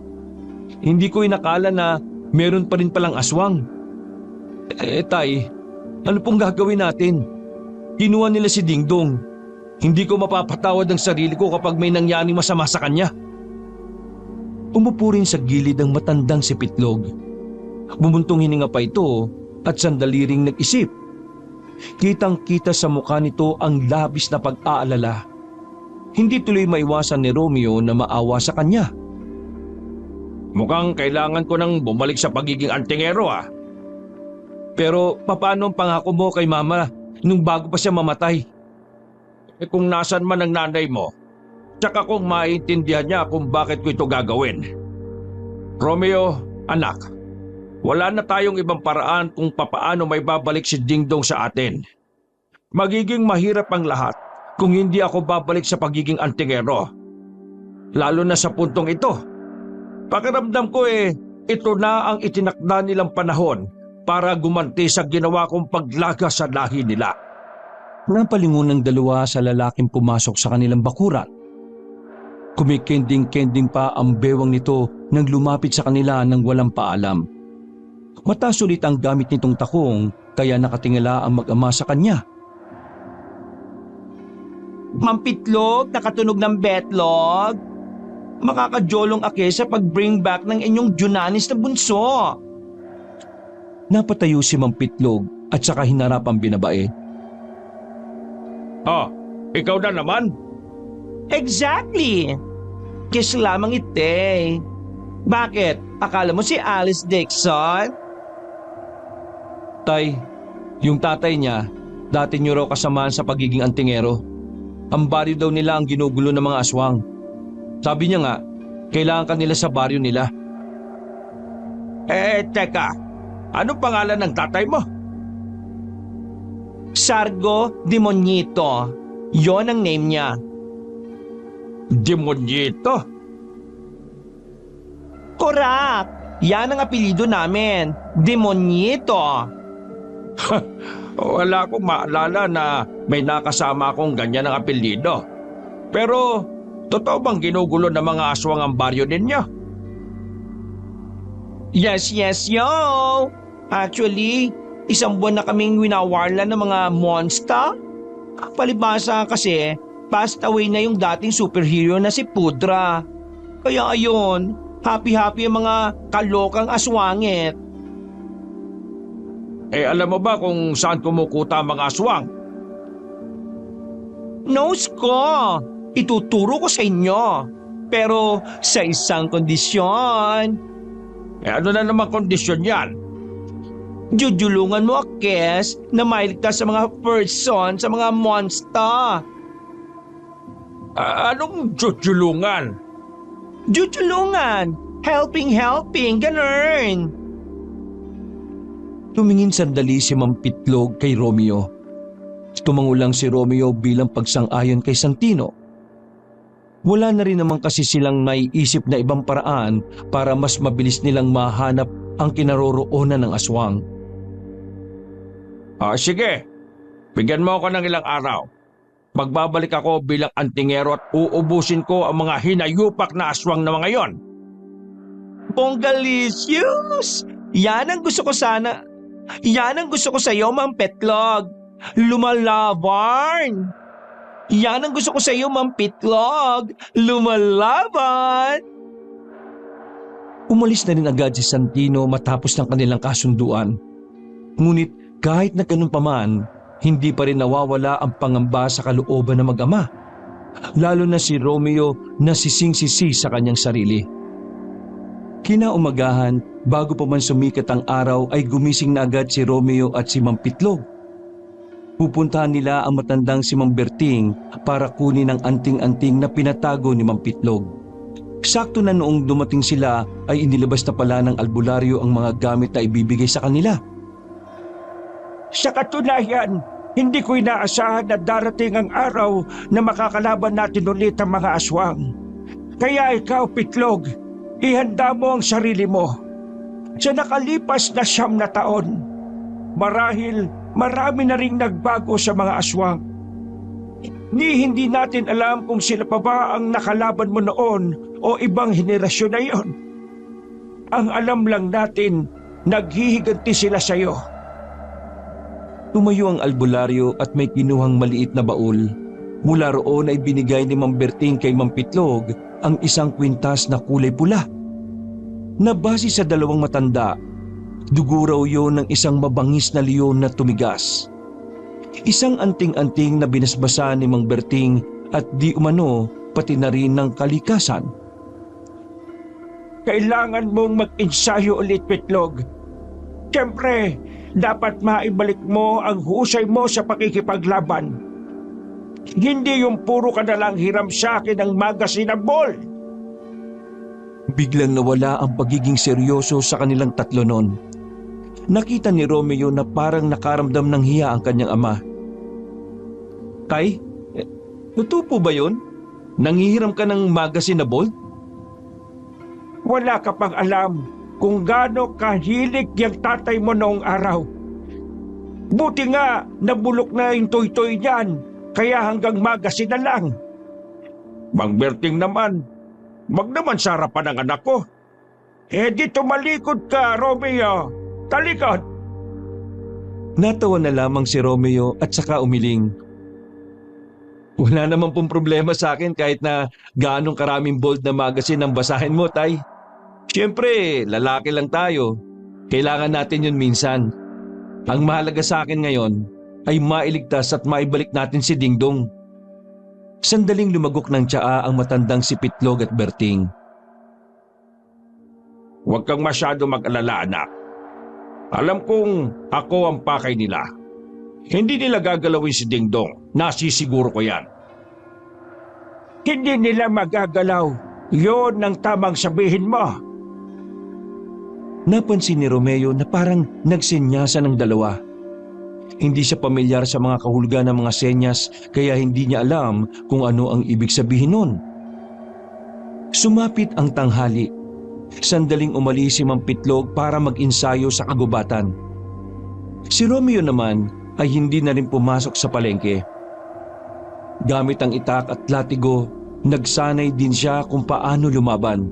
Hindi ko inakala na meron pa rin palang aswang. Tay, ano pong gagawin natin? Kinuha nila si Dingdong. Hindi ko mapapatawad ang sarili ko kapag may nangyaring masama sa kanya. Umupo rin sa gilid ang matandang si Pitlog. Bumuntong hininga pa ito at sandali ring nag-isip. Kitang-kita sa mukha nito ang labis na pag-aalala. Hindi tuloy maiwasan ni Romeo na maawa sa kanya. Mukhang kailangan ko nang bumalik sa pagiging antingero ah. Pero paano ang pangako mo kay Mama nung bago pa siya mamatay? Kung nasan man ang nanay mo, tsaka kung maintindihan niya kung bakit ko ito gagawin. Romeo, anak, wala na tayong ibang paraan kung papaano may babalik si Dingdong sa atin. Magiging mahirap ang lahat kung hindi ako babalik sa pagiging antingero. Lalo na sa puntong ito. Pakiramdam ko ito na ang itinakda nilang panahon para gumanti sa ginawa kong paglaga sa lahi nila. Napalingon ng dalawa sa lalaking pumasok sa kanilang bakuran. Kumikending-kending pa ang bewang nito nang lumapit sa kanila nang walang paalam. Mataas ulit ang gamit nitong takong kaya nakatingala ang mag-ama sa kanya. Mampitlog, nakatunog ng betlog. Makakajolong ake sa pag-bring back ng inyong Junanis na bunso. Napatayo si Mampitlog at saka hinarap ang binabae. Oh, ikaw na naman? Exactly. Kiss lamang ite. Bakit? Akala mo si Alice Dixon? Tay, yung tatay niya, dati niyo raw kasamaan sa pagiging antingero. Ang baryo daw nila ang ginugulo ng mga aswang. Sabi niya nga, kailangan kanila sa baryo nila. Teka, anong pangalan ng tatay mo? Sargo Demonito. Yon ang name niya. Demonyito? Correct. Yan ang apelido namin. Demonito. Wala akong maalala na may nakasama akong ganyan ang apelyido. Pero, totoo bang ginugulo ng mga aswang ang baryo ninyo? Yes, yo! Actually, 1 buwan na kaming winawarlan ng mga monster. Palibasa kasi, passed away na yung dating superhero na si Pudra. Kaya ayun, happy-happy ang mga kalokang aswangit. Alam mo ba kung saan kumukuta ang mga aswang? Nose ko! Ituturo ko sa inyo. Pero sa isang kondisyon. Ano na naman kondisyon yan? Jujulungan mo, Kes, na mailigtas sa mga person, sa mga monster. Anong jujulungan? Jujulungan! Helping, ganun. Tumingin sandali si Mampitlog kay Romeo. Tumangulang si Romeo bilang pagsang-ayon kay Santino. Wala na rin naman kasi silang naiisip na ibang paraan para mas mabilis nilang mahanap ang kinaroroonan ng aswang. Sige, bigyan mo ako ng ilang araw. Magbabalik ako bilang antingero at uubusin ko ang mga hinayupak na aswang na mga yon. Bongalicious! Yan ang gusto ko sana. Yan ang gusto ko sa iyo, Mampitlog. Lumalaban! Yan ang gusto ko sa iyo, Mampitlog. Lumalaban! Umalis na rin agad si Santino matapos ng kanilang kasunduan. Ngunit kahit na ganun pa man, hindi pa rin nawawala ang pangamba sa kalooban ng mag-ama. Lalo na si Romeo na sising-sisi sa kanyang sarili. Kinaumagahan, bago pa man sumikat ang araw ay gumising na agad si Romeo at si Mampitlog. Pupuntahan nila ang matandang si Mang Berting para kunin ang anting-anting na pinatago ni Mampitlog. Sakto na noong dumating sila ay inilabas na pala ng albularyo ang mga gamit na ibibigay sa kanila. Sa katunayan, hindi ko inaasahan na darating ang araw na makakalaban natin ulit ang mga aswang. Kaya ikaw, Pitlog, ihanda mo ang sarili mo. Sa nakalipas na 9 na taon, marahil marami na ring nagbago sa mga aswang. Ni hindi natin alam kung sila pa ba ang nakalaban mo noon o ibang henerasyon na yon. Ang alam lang natin, naghihiganti sila sa iyo. Tumayo ang albularyo at may kinuhang maliit na baul. Mula roon ay binigay ni Mang Berting kay Mang Pitlog ang isang kwintas na kulay pula. Nabase sa dalawang matanda, dugo raw yun ng isang mabangis na leon na tumigas. Isang anting-anting na binasbasa ni Mang Berting at di umano pati na rin ng kalikasan. Kailangan mong mag-ensayo ulit, Pitlog. Siyempre, dapat maibalik mo ang husay mo sa pakikipaglaban. Hindi yung puro ka na lang hiram sa akin ng magasin ng ball. Biglang nawala ang pagiging seryoso sa kanilang tatlo noon. Nakita ni Romeo na parang nakaramdam ng hiya ang kanyang ama. Tay, totoo po ba yun? Nangihiram ka ng magasin na bolt? Wala ka pang alam kung gaano kahilig yung tatay mo noong araw. Buti nga nabulok na yung toy-toy niyan, kaya hanggang magasin na lang. Mang Berting naman, wag naman sa harapan ng anak ko. Di tumalikod ka, Romeo. Talikod! Natawa na lamang si Romeo at saka umiling. Wala naman pong problema sa akin kahit na gaanong karaming bolt na magasin ang basahin mo, Tay. Siyempre, lalaki lang tayo. Kailangan natin yun minsan. Ang mahalaga sa akin ngayon ay mailigtas at maibalik natin si Dingdong. Sandaling lumagok ng tsaa ang matandang si Pitlog at Berting. Huwag kang masyado mag-alala, anak. Alam kong ako ang pakay nila. Hindi nila gagalawin si Dingdong. Nasisiguro ko yan. Hindi nila magagalaw. Yun ang tamang sabihin mo. Napansin ni Romeo na parang nagsenyasa ng dalawa. Hindi siya pamilyar sa mga kahulugan ng mga senyas kaya hindi niya alam kung ano ang ibig sabihin nun. Sumapit ang tanghali. Sandaling umalis si Mang Pitlog para mag-insayo sa kagubatan. Si Romeo naman ay hindi na rin pumasok sa palengke. Gamit ang itak at latigo, nagsanay din siya kung paano lumaban.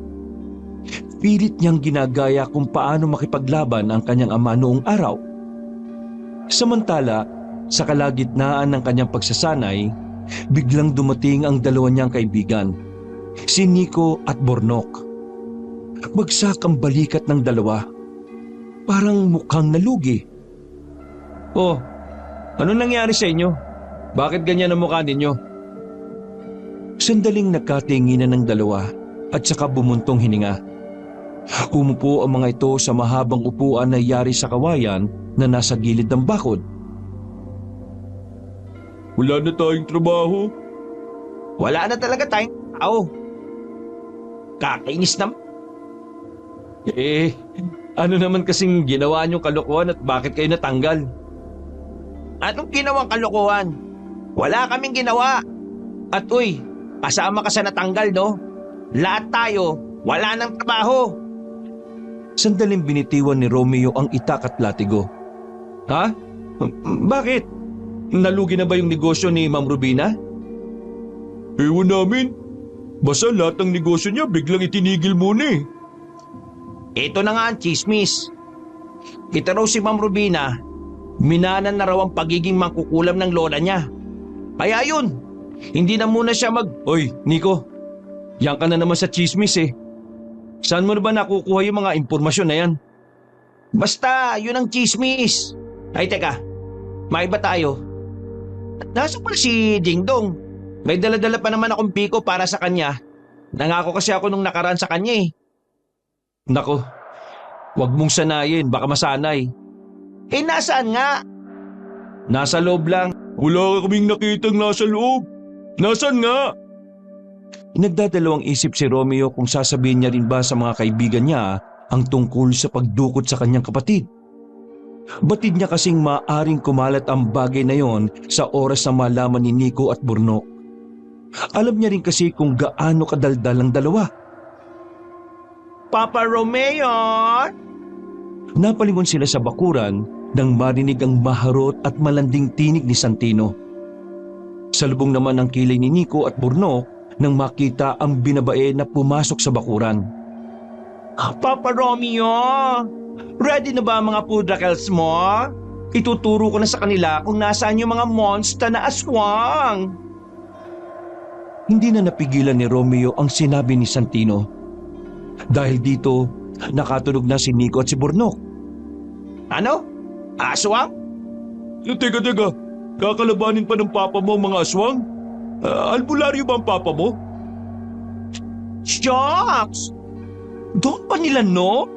Pilit niyang ginagaya kung paano makipaglaban ang kanyang ama noong araw. Samantala, sa kalagitnaan ng kanyang pagsasanay, biglang dumating ang dalawa niyang kaibigan, si Nico at Bornok. Bagsak ang balikat ng dalawa. Parang mukhang nalugi. Oh, ano nangyari sa inyo? Bakit ganyan ang mukha ninyo? Sandaling nagkatinginan ng dalawa at saka bumuntong hininga. Umupo ang mga ito sa mahabang upuan na yari sa kawayan na nasa gilid ng bakod. Wala na tayong trabaho. Wala na talaga tayong tao. Kakainis naman. Ano naman kasing ginawa niyong kalokohan at bakit kayo natanggal? Anong ginawang kalokohan? Wala kaming ginawa. At uy, kasama ka sa natanggal, no? Lahat tayo, wala nang trabaho. Sandaling binitiwan ni Romeo ang itak at latigo. Ha? Bakit? Nalugi na ba yung negosyo ni Ma'am Rubina? Ewan namin. Basta lahat ng negosyo niya biglang itinigil muna eh. Ito na nga ang chismis. Ito raw si Ma'am Rubina, minanan na raw ang pagiging mangkukulam ng lola niya. Kaya yun, hindi na muna siya Oy, Nico, yan ka na naman sa chismis eh. Saan mo na ba nakukuha yung mga impormasyon na yan? Basta, yun ang chismis. Ay teka, maiba tayo. Nasa pala si Dingdong? May dala-dala pa naman akong piko para sa kanya. Nangako kasi ako nung nakaraan sa kanya eh. Nako, wag mong sanayin, baka masanay. Nasaan nga? Nasa loob lang. Wala kaming nakitang nasa loob. Nasaan nga? Nagdadalawang isip si Romeo kung sasabihin niya rin ba sa mga kaibigan niya ang tungkol sa pagdukot sa kanyang kapatid. Batid niya kasing maaring kumalat ang bagay na yon sa oras na malaman ni Nico at Bornok. Alam niya rin kasi kung gaano kadaldal ang dalawa. Papa Romeo? Napalingon sila sa bakuran nang marinig ang maharot at malanding tinig ni Santino. Salubong naman ang kilay ni Nico at Burnok nang makita ang binabae na pumasok sa bakuran. Papa Romeo, ready na ba ang mga food rackels mo? Ituturo ko na sa kanila kung nasaan yung mga monster na aswang. Hindi na napigilan ni Romeo ang sinabi ni Santino. Dahil dito, nakatunog na si Nico at si Burnok. Ano? Aswang? Teka. Kakalabanin pa ng papa mo ang mga aswang? Albularyo ba ang papa mo? Shucks! Doon pa nila, no?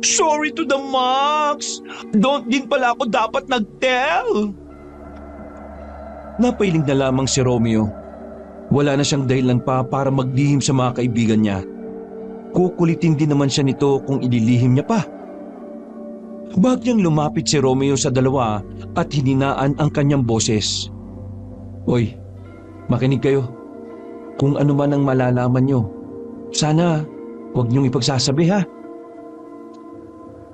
Sorry to the max. Don't din pala ako dapat nag-tell. Napailing na lamang si Romeo. Wala na siyang dahilan pa para maglihim sa mga kaibigan niya. Kukulitin din naman siya nito kung ililihim niya pa. Bagyang lumapit si Romeo sa dalawa at hininaan ang kanyang boses. Hoy, makinig kayo. Kung ano man ang malalaman nyo, sana huwag niyong ipagsasabi ha.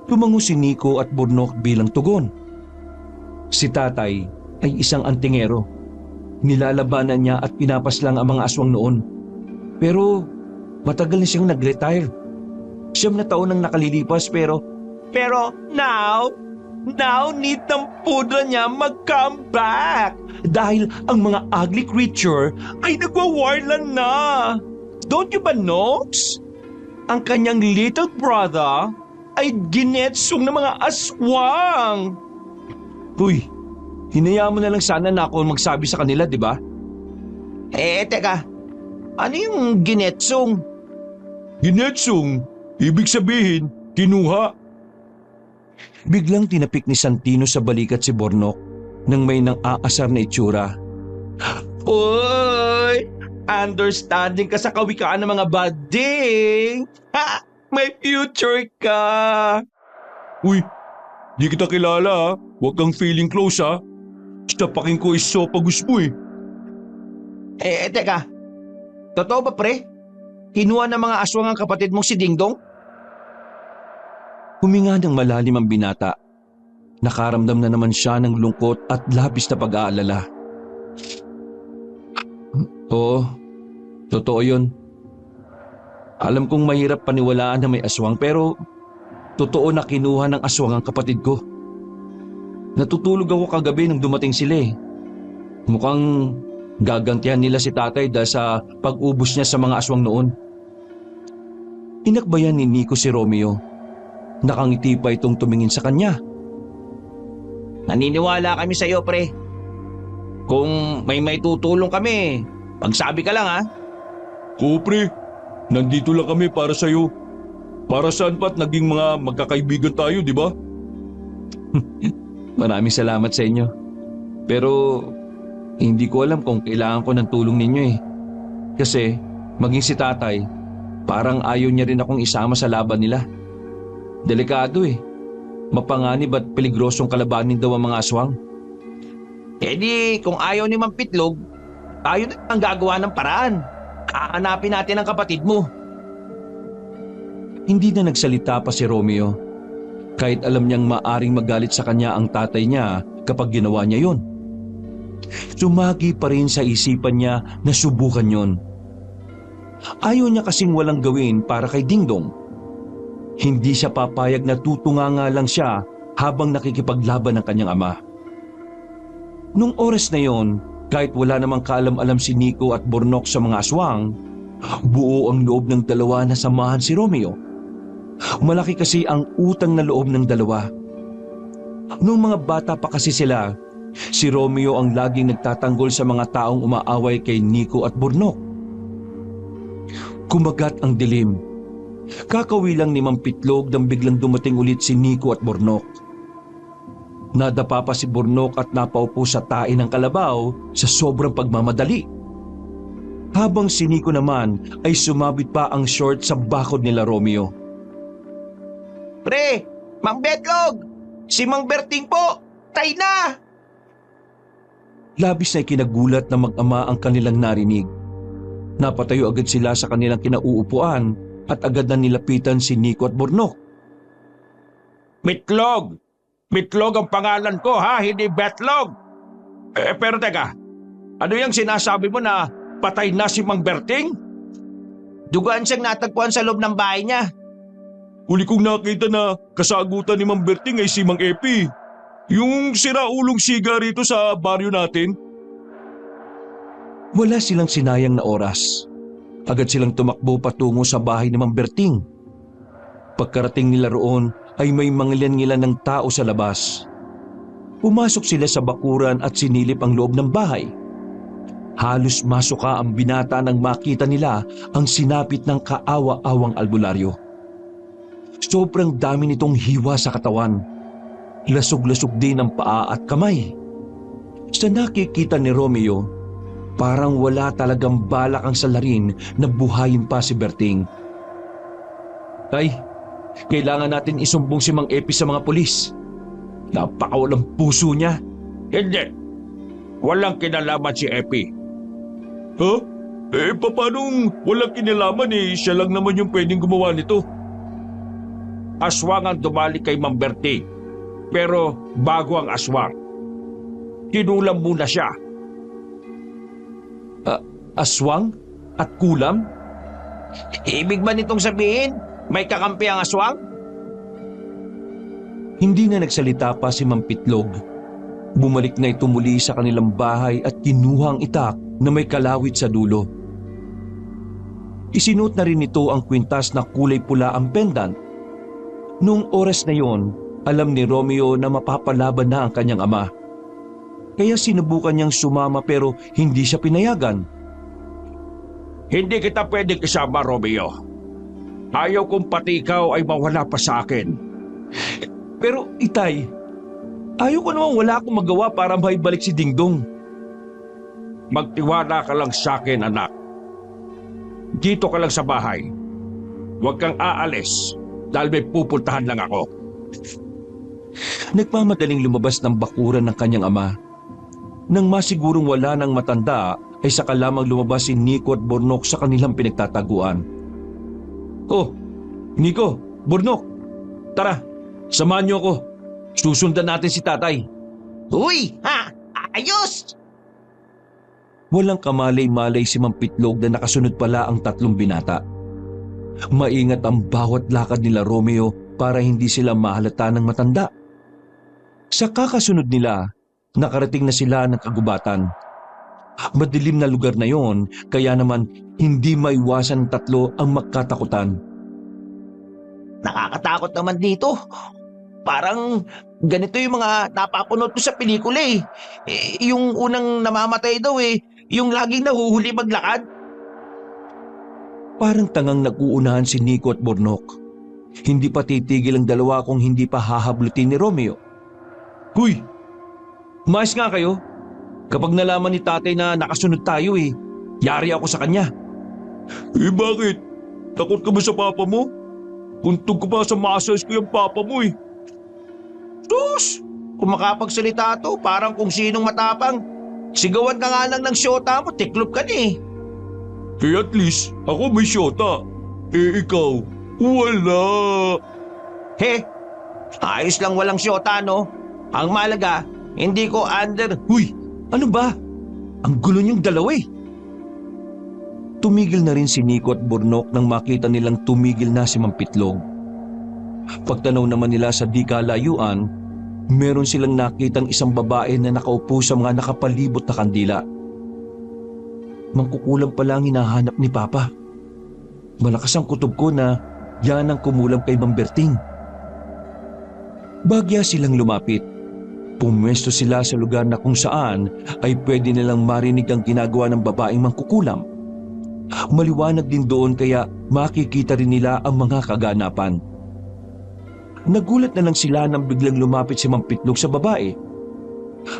Tumango si Nico at Burnok bilang tugon. Si tatay ay isang antingero. Nilalabanan niya at pinapaslang ang mga aswang noon. Pero matagal na siyang nag-retire. 9 na taon nang nakalilipas pero now need ng pudra niya mag-come back. Dahil ang mga ugly creature ay nagwa-warlan na. Don't you ba knows? Ang kanyang little brother ay ginetsong ng mga aswang. Uy, hinayaan mo na lang sana na ako magsabi sa kanila, di ba? Teka. Ano yung ginetsong? Ginetsong? Ibig sabihin, kinuha. Biglang tinapik ni Santino sa balikat si Burnok nang may nang aasar na itsura. Uy! Understanding ka sa kawikaan ng mga bading! Ha! May future ka! Uy, di kita kilala ha. Huwag kang feeling close ha. Tapakin ko isopagus mo eh. Teka. Totoo ba pre? Kinuha ng mga aswang ang kapatid mong si Dingdong? Huminga ng malalim ang binata. Nakaramdam na naman siya ng lungkot at labis na pag-aalala. Oo, totoo yun. Alam kong mahirap paniwalaan na may aswang pero totoo na kinuha ng aswang ang kapatid ko. Natutulog ako kagabi nang dumating sila eh. Mukhang gagantihan nila si tatay dahil sa pag-ubos niya sa mga aswang noon. Inakbayan ni Nico si Romeo. Nakangiti pa itong tumingin sa kanya. Naniniwala kami sa iyo, pre. Kung may tutulong kami, magsabi ka lang ha. Oo pre, nandito lang kami para sa'yo. Para saan pa't naging mga magkakaibigan tayo, di ba? Maraming salamat sa inyo. Pero hindi ko alam kung kailangan ko ng tulong ninyo eh. Kasi maging si tatay, parang ayaw niya rin akong isama sa laban nila. Delikado eh. Mapanganib at peligrosong kalabanin daw ang mga aswang. Di, kung ayaw ni Mang Pitlog, tayo na ang gagawa ng paraan. Hahanapin natin ang kapatid mo. Hindi na nagsalita pa si Romeo. Kahit alam niyang maaring magalit sa kanya ang tatay niya kapag ginawa niya yon. Sumagi pa rin sa isipan niya na subukan yon. Ayaw niya kasing walang gawin para kay Dingdong. Hindi siya papayag na tutunganga lang siya habang nakikipaglaban ng kanyang ama. Nung oras na yon, kahit wala namang kaalam-alam si Nico at Burnok sa mga aswang, buo ang loob ng dalawa na samahan si Romeo. Malaki kasi ang utang na loob ng dalawa. Nung mga bata pa kasi sila, si Romeo ang laging nagtatanggol sa mga taong umaaway kay Nico at Burnok. Kumagat ang dilim. Kakawilang ni Mang Pitlog nang biglang dumating ulit si Nico at Burnok. Nadapa pa si Burnok at napaupo sa tae ng kalabaw sa sobrang pagmamadali. Habang si Nico naman ay sumabit pa ang short sa bakod nila Romeo. Pre, Mang Betlog! Si Mang Berting po! Tay na! Labis na ikinagulat na mag-ama ang kanilang narinig. Napatayo agad sila sa kanilang kinauupuan at agad na nilapitan si Nico at Burnok. Mitlog! Mitlog ang pangalan ko ha, hindi Betlog! Pero teka, ano yung sinasabi mo na patay na si Mang Berting? Dugaan siyang natagpuan sa loob ng bahay niya. Huli kong nakita na kasagutan ni Mang Berting ay si Mang Epi. Yung siraulong siga rito sa baryo natin. Wala silang sinayang na oras. Agad silang tumakbo patungo sa bahay ni Mang Berting. Pagkarating nila roon ay may mangilan-ngilan ng tao sa labas. Pumasok sila sa bakuran at sinilip ang loob ng bahay. Halos masuka ang binata nang makita nila ang sinapit ng kaawa-awang albularyo. Sobrang dami nitong hiwa sa katawan. Lasog-lasog din ang paa at kamay. Sa nakikita ni Romeo, parang wala talagang balak ang salarin na buhayin pa si Berting. Tay, kailangan natin isumbong si Mang Epi sa mga pulis. Napakawalang puso niya. Hindi. Walang kinalaman si Epi. Ha? Paano walang kinalaman siya lang naman yung pwedeng gumawa nito? Aswang ang dumali kay Mang Berting. Pero bago ang aswang, kinulam muna siya. Aswang? At kulam? Ibig ba nitong sabihin, may kakampi ang aswang? Hindi na nagsalita pa si Mang Pitlog. Bumalik na ito muli sa kanilang bahay at kinuha ang itak na may kalawit sa dulo. Isinuot na rin ito ang kwintas na kulay pula ang pendant. Noong oras na yon, alam ni Romeo na mapapalaban na ang kanyang ama. Kaya sinubukan niyang sumama pero hindi siya pinayagan. Hindi kita pwedeng isama, Romeo. Ayaw kong pati ikaw ay mawala pa sa akin. Pero itay, ayaw ko namang wala akong magawa para maibalik si Dingdong. Magtiwala ka lang sa akin, anak. Dito ka lang sa bahay. Huwag kang aalis dahil may pupuntahan lang ako. Nagmamadaling lumabas ng bakuran ng kanyang ama. Nang masigurong wala ng matanda, ay saka lamang lumabas si Nico at Bornok sa kanilang pinagtataguan. Oh, Nico, Bornok, tara, samahan niyo ako. Susundan natin si tatay. Uy! Ha? Ayos! Walang kamalay-malay si Mang Pitlog na nakasunod pala ang tatlong binata. Maingat ang bawat lakad nila Romeo para hindi sila mahalata ng matanda. Sa kakasunod nila, nakarating na sila ng kagubatan. Madilim na lugar na yon, kaya naman hindi maiwasan tatlo ang magkatakutan. Nakakatakot naman dito. Parang ganito yung mga napapanood ko sa pelikula eh. Yung unang namamatay daw yung laging nahuhuli maglakad. Parang tangang nag-uunahan si Nico at Bornok. Hindi pa titigil ang dalawa kung hindi pa hahablutin ni Romeo. Huy! Umayos nga kayo. Kapag nalaman ni tatay na nakasunod tayo yari ako sa kanya. Bakit? Takot ka ba sa papa mo? Kuntog ko pa sa muscles ko yung papa mo Sus! Kung makapagsalita to, parang kung sinong matapang. Sigawan ka nga lang ng syota mo, tiklop ka na At least, ako may syota. Ikaw, wala. He, ayos lang walang syota, no? Ang malaga, hindi ko under... Huy! Ano ba? Ang gulo niyong dalawa Tumigil na rin si Nico at Bornok nang makita nilang tumigil na si Mang Pitlog. Pagtanaw naman nila sa di kalayuan, meron silang nakitang isang babae na nakaupo sa mga nakapalibot na kandila. Mangkukulam pala ang hinahanap ni Papa. Malakas ang kutob ko na yan ang kumulam kay Mang Berting. Bagya silang lumapit. Pumwesto sila sa lugar na kung saan ay pwede nilang marinig ang ginagawa ng babaeng mangkukulam. Maliwanag din doon kaya makikita rin nila ang mga kaganapan. Nagulat na lang sila nang biglang lumapit si Mang Pitlog sa babae.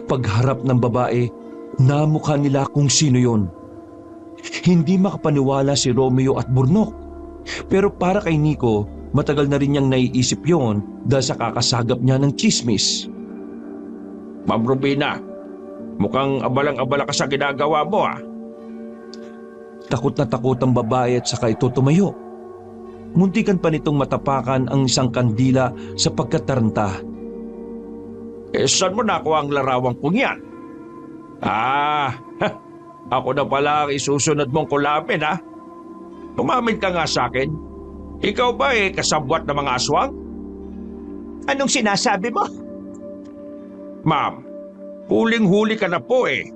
Pagharap ng babae, namukha nila kung sino yon. Hindi makapaniwala si Romeo at Bornok. Pero para kay Nico, matagal na rin niyang naiisip yon dahil sa kakasagap niya ng chismis. Ma'am Rubina, mukhang abalang-abala ka sa ginagawa mo Takot na takot ang babae at saka ito tumayo. Muntikan pa nitong matapakan ang isang kandila sa pagkataranta. Saan mo nakuha ang larawang kong yan? Ako na pala ang isusunod mong kulapin, ha? Umamin ka nga sa akin. Ikaw ba kasabwat ng mga aswang? Anong sinasabi mo? Ma'am, huling-huli ka na po eh.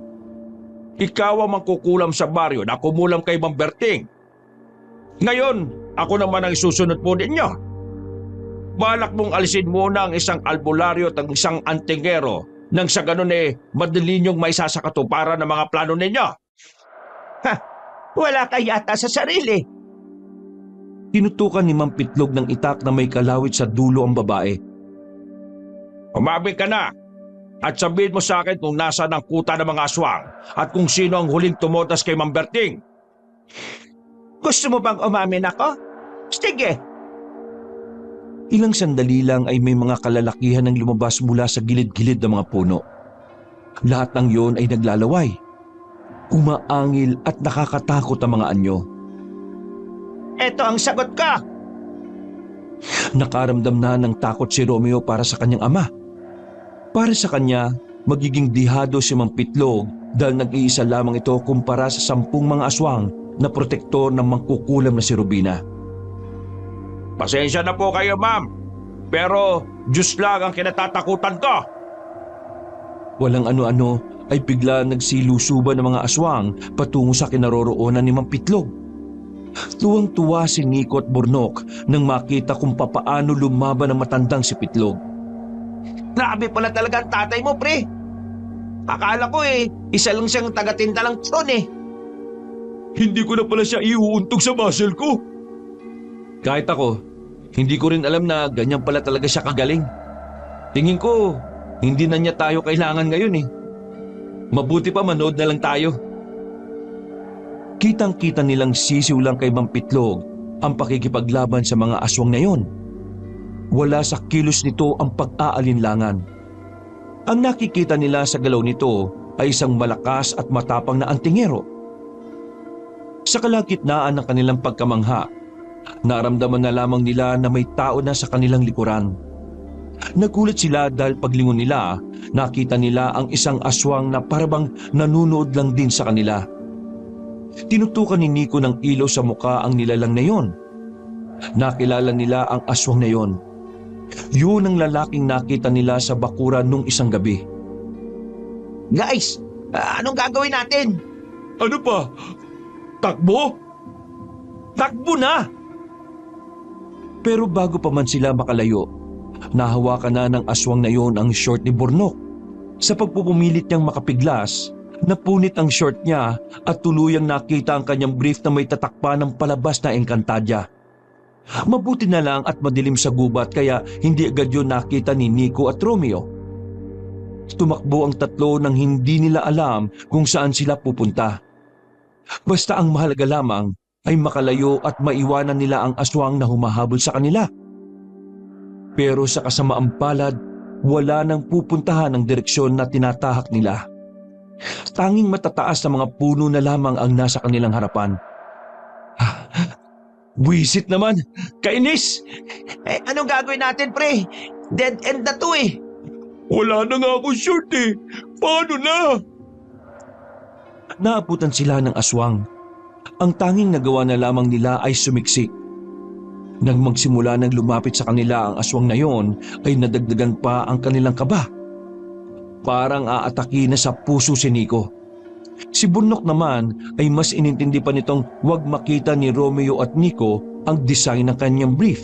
Ikaw ang mangkukulam sa baryo na kumulam kay Mang Berting. Ngayon, ako naman ang isusunod po ninyo. Balak mong alisin muna ang isang albularyo at ang isang antingero nang sa ganun madali niyong maisasakatuparan ng mga plano ninyo. Wala ka yata sa sarili. Tinutukan ni Mang Pitlog ng itak na may kalawit sa dulo ang babae. Umamin ka na at sabihin mo sa akin kung nasaan ang kuta ng mga aswang at kung sino ang huling tumotas kay Mang Berting. Gusto mo bang umamin ako? Sige. Ilang sandali lang ay may mga kalalakihan ang lumabas mula sa gilid-gilid ng mga puno. Lahat ng yon ay naglalaway. Umaangil at nakakatakot ang mga anyo. Ito ang sagot ka. Nakaramdam na ng takot si Romeo para sa kanyang ama. Para sa kanya, magiging dihado si Mang Pitlog dahil nag-iisa lamang ito kumpara sa 10 mga aswang na protektor ng mangkukulam na si Rubina. Pasensya na po kayo, ma'am. Pero Diyos lang ang kinatatakutan ko. Walang ano-ano ay bigla nagsilusuban ng mga aswang patungo sa kinaroroonan ni Mang Pitlog. Tuwang-tuwa si Nico at Burnok nang makita kung papaano lumaban ang matandang si Pitlog. Grabe pala talaga ang tatay mo, pre. Akala ko isa lang siyang tagatinda lang tron eh. Hindi ko na pala siya iuuntog sa muscle ko. Kahit ako, hindi ko rin alam na ganyan pala talaga siya kagaling. Tingin ko, hindi na niya tayo kailangan ngayon eh. Mabuti pa manood na lang tayo. Kitang-kita nilang sisiw lang kay Mang Pitlog ang pakikipaglaban sa mga aswang na yon. Wala sa kilos nito ang pag-aalinlangan. Ang nakikita nila sa galaw nito ay isang malakas at matapang na antingero. Sa kalagitnaan ng kanilang pagkamangha, naramdaman na lamang nila na may tao na sa kanilang likuran. Nagulat sila dahil paglingon nila, nakita nila ang isang aswang na parabang nanunood lang din sa kanila. Tinutukan ni Nico ng ilaw sa muka ang nilalang na yon. Nakilala nila ang aswang na yon. Yun ang lalaking nakita nila sa bakuran nung isang gabi. Guys, anong gagawin natin? Ano pa? Takbo? Takbo na! Pero bago pa man sila makalayo, nahawakan na ng aswang na yon ang short ni Burnok. Sa pagpupumilit niyang makapiglas, napunit ang short niya at tuluyang nakita ang kanyang brief na may tatakpa ng palabas na engkantadya. Mabuti na lang at madilim sa gubat kaya hindi agad yun nakita ni Nico at Romeo. Tumakbo ang tatlo nang hindi nila alam kung saan sila pupunta. Basta ang mahalaga lamang ay makalayo at maiwanan nila ang aswang na humahabol sa kanila. Pero sa kasamaang palad, wala nang pupuntahan ang direksyon na tinatahak nila. Tanging matataas na mga puno na lamang ang nasa kanilang harapan. Wisit naman! Kainis! Anong gagawin natin, pre? Dead end na to eh. Wala na nga ako short eh. Paano na? Naabutan sila ng aswang. Ang tanging nagawa na lamang nila ay sumiksik. Nang magsimula ng lumapit sa kanila ang aswang na yon, ay nadagdagan pa ang kanilang kaba. Parang aatake na sa puso si Nico. Si Burnok naman ay mas inintindi pa nitong huwag makita ni Romeo at Nico ang design ng kanyang brief.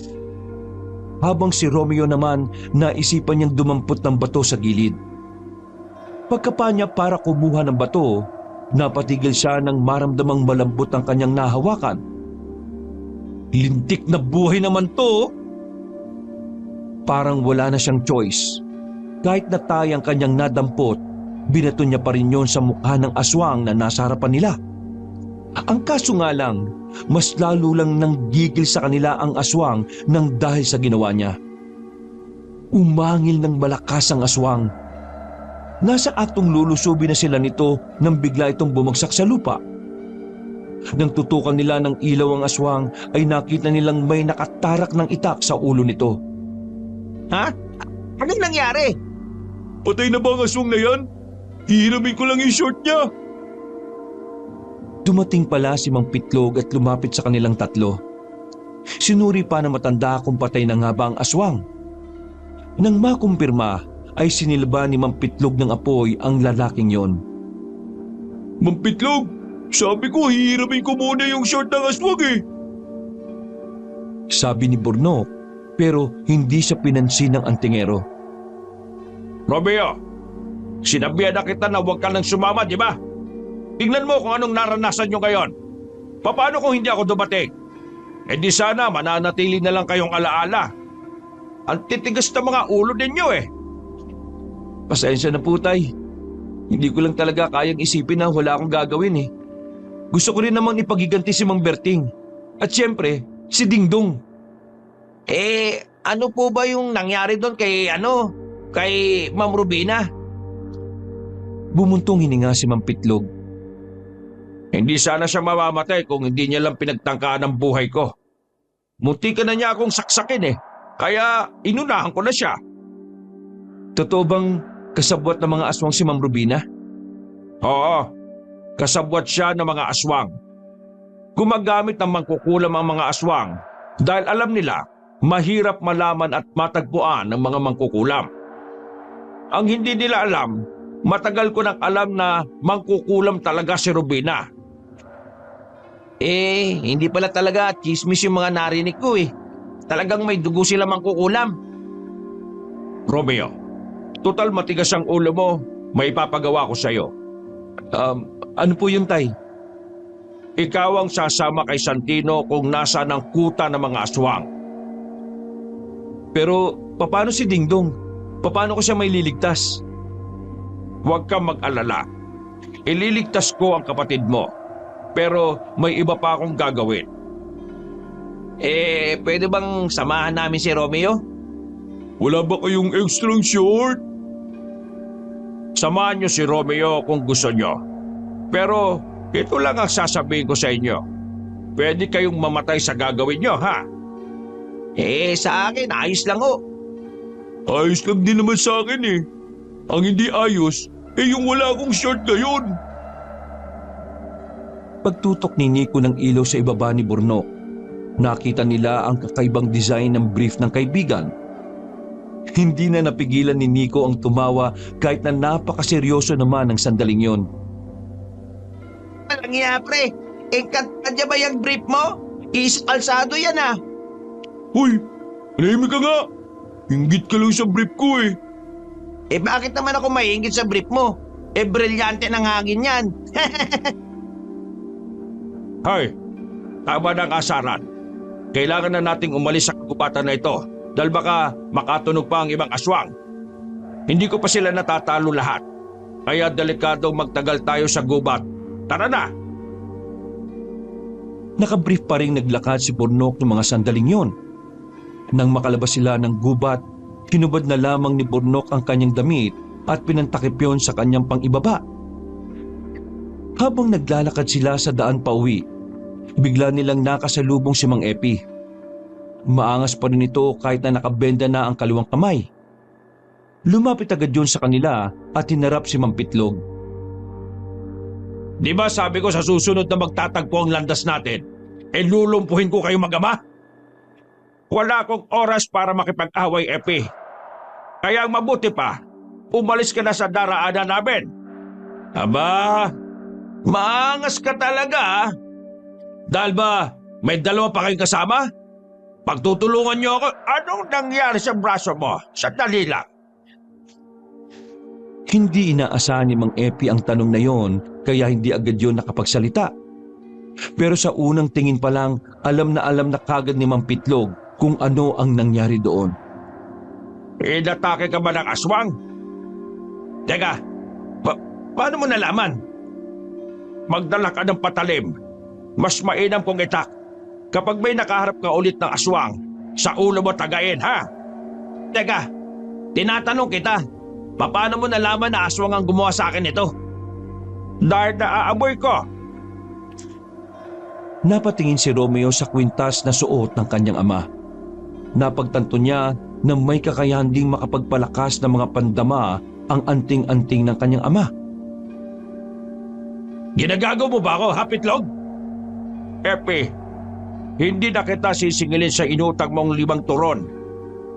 Habang si Romeo naman naisipan niyang dumampot ng bato sa gilid. Pagkapa niya para kumuha ng bato, napatigil siya nang maramdamang malambot ang kanyang nahawakan. Lintik na buhay naman to! Parang wala na siyang choice. Kahit natay ang kanyang nadampot, binato niya pa rin yon sa mukha ng aswang na nasa harapan nila. Ang kaso nga lang, mas lalo lang nanggigil sa kanila ang aswang nang dahil sa ginawa niya. Umangil ng malakas ang aswang. Nasa aktong lulusobi na sila nito nang bigla itong bumagsak sa lupa. Nang tutukan nila ng ilaw ang aswang ay nakita nilang may nakatarak ng itak sa ulo nito. Ha? Anong nangyari? Patay na ba ang aswang na yan? Hihiramin ko lang yung short niya. Dumating pala si Mang Pitlog at lumapit sa kanilang tatlo. Sinuri pa ng matanda kung patay na nga ba ang aswang. Nang makumpirma ay sinilba ni Mang Pitlog ng apoy ang lalaking yon. Mang Pitlog, sabi ko hihiramin ko muna yung short ng aswang eh. Sabi ni Burnok, pero hindi siya pinansin ng antingero. Romeo, sinabihan na kita na huwag ka nang sumama, di ba? Tingnan mo kung anong naranasan nyo ngayon. Paano kung hindi ako dumating? Eh di sana mananatili na lang kayong alaala. Ang titigas na mga ulo ninyo eh. Pasensya na po, Tay. Hindi ko lang talaga kayang isipin na wala akong gagawin eh. Gusto ko rin namang ipagiganti si Mang Berting. At siyempre, si Dingdong. Ano po ba yung nangyari doon kay Ma'am Rubina? Bumuntong hininga si Mang Pitlog. Hindi sana siya mamamatay kung hindi niya lang pinagtangkaan ang buhay ko. Munti ka na niya akong saksakin eh. Kaya inunahan ko na siya. Totoo bang kasabwat ng mga aswang si Ma'am Rubina? Oo, kasabwat siya ng mga aswang. Gumagamit ng mangkukulam ang mga aswang dahil alam nila mahirap malaman at matagpuan ng mga mangkukulam. Ang hindi nila alam, matagal ko nang alam na mangkukulam talaga si Rubina. Hindi pala talaga chismis yung mga narinig ko eh. Talagang may dugo sila mangkukulam. Romeo, total matigas ang ulo mo, may ipapagawa ko sa'yo. Ano po yun, Tay? Ikaw ang sasama kay Santino kung nasa ng kuta ng mga aswang. Pero paano si Dingdong? Paano ko siya may liligtas? Huwag kang mag-alala. Ililigtas ko ang kapatid mo. Pero may iba pa akong gagawin. Pwede bang samahan namin si Romeo? Wala ba kayong extra short? Samahan niyo si Romeo kung gusto niyo. Pero ito lang ang sasabihin ko sa inyo. Pwede kayong mamatay sa gagawin niyo, ha? Sa akin, ayos lang ho. Ayos lang din naman sa akin eh. Ang hindi ayos, yung wala akong short ngayon. Pagtutok ni Nico ng ilaw sa ibaba ni Burnok, nakita nila ang kakaibang design ng brief ng kaibigan. Hindi na napigilan ni Nico ang tumawa kahit na napakaseryoso naman ng sandaling yon. Walang iya, pre. Kanya ba yung brief mo? Isang kalsado yan ah. Hoy, anahimik ka nga. Inggit ka lang sa brief ko eh. Bakit naman ako maiingit sa brief mo? Brilyante ng hangin yan. Hay, tama na ang asaran. Kailangan na nating umalis sa kagubatan na ito dahil baka makatunog pa ang ibang aswang. Hindi ko pa sila natatalo lahat. Kaya delikadong magtagal tayo sa gubat. Tara na! Nakabrief pa rin naglakad si Burnok ng mga sandaling yon. Nang makalabas sila ng gubat, hinubad na lamang ni Burnok ang kanyang damit at pinantakip yon sa kanyang pang-ibaba. Habang naglalakad sila sa daan pauwi, bigla nilang nakasalubong si Mang Epi. Maangas pa rin ito kahit na nakabenda na ang kaliwang kamay. Lumapit agad yun sa kanila at hinarap si Mang Pitlog. Di ba sabi ko sa susunod na magtatagpo ang landas natin, lulumpuhin ko kayo mag-ama? Wala akong oras para makipag-away, Epi. Kaya ang mabuti pa, umalis ka na sa daraanan namin. Aba, maangas ka talaga ah. Dahil ba may dalawa pa kayong kasama? Pagtutulungan niyo ako, anong nangyari sa braso mo? Sandali lang. Hindi inaasahan ni Mang Epi ang tanong na yon kaya hindi agad yon nakapagsalita. Pero sa unang tingin pa lang, alam na kagad ni Mang Pitlog kung ano ang nangyari doon. Inatake ka ba ng aswang? Teka, paano mo nalaman? Magdala ka ng patalim. Mas mainam kung itak. Kapag may nakaharap ka ulit ng aswang, sa ulo mo tagayin, ha? Teka, tinatanong kita, paano mo nalaman na aswang ang gumawa sa akin ito? Dahil naaamoy ko. Napatingin si Romeo sa kwintas na suot ng kanyang ama. Napagtanto niya na may kakayahan ding makapagpalakas ng mga pandama ang anting-anting ng kanyang ama. Ginagago mo ba ako, Hapitlog? Epi, hindi na kita sisingilin sa inutang mong 5 turon.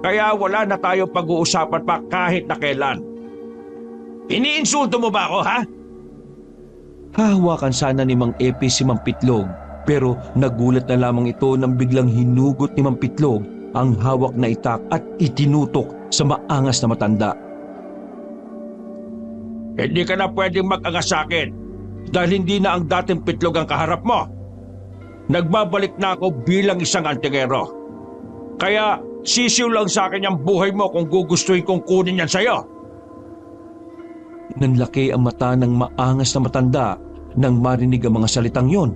Kaya wala na tayo pag-uusapan pa kahit na kailan. Iniinsulto mo ba ako, ha? Hahawakan sana ni Mang Epi si Mang Pitlog, pero nagulat na lamang ito nang biglang hinugot ni Mang Pitlog ang hawak na itak at itinutok sa maangas na matanda. Hindi ka na pwedeng mag-angas sa akin dahil hindi na ang dating Pitlog ang kaharap mo. Nagbabalik na ako bilang isang antingero. Kaya sisiw lang sa akin ang buhay mo kung gugustuhin kong kunin yan sa'yo. Nanlaki ang mata ng maangas na matanda nang marinig ang mga salitang yon.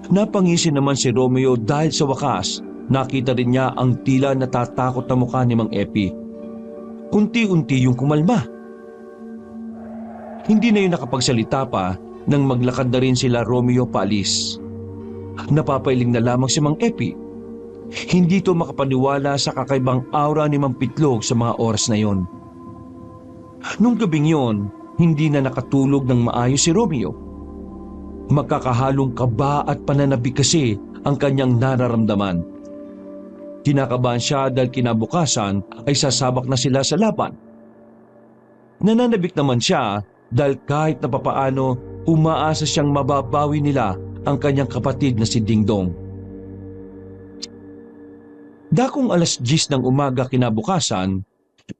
Napangisi naman si Romeo dahil sa wakas nakita rin niya ang tila natatakot na mukha ni Mang Epi. Unti-unti yung kumalma. Hindi na yun nakapagsalita pa nang maglakad na rin sila Romeo paalis. Napapailing na lamang si Mang Epi. Hindi to makapaniwala sa kakaibang aura ni Mang Pitlog sa mga oras na yon. Nung gabing yon, hindi na nakatulog ng maayos si Romeo. Magkakahalong kaba at pananabik kasi ang kanyang nararamdaman. Kinakabahan siya dahil kinabukasan ay sasabak na sila sa laban. Nananabik naman siya dahil kahit na papaano umaasa siyang mababawi nila ang kanyang kapatid na si Dingdong. Dakong 10:00 ng umaga kinabukasan,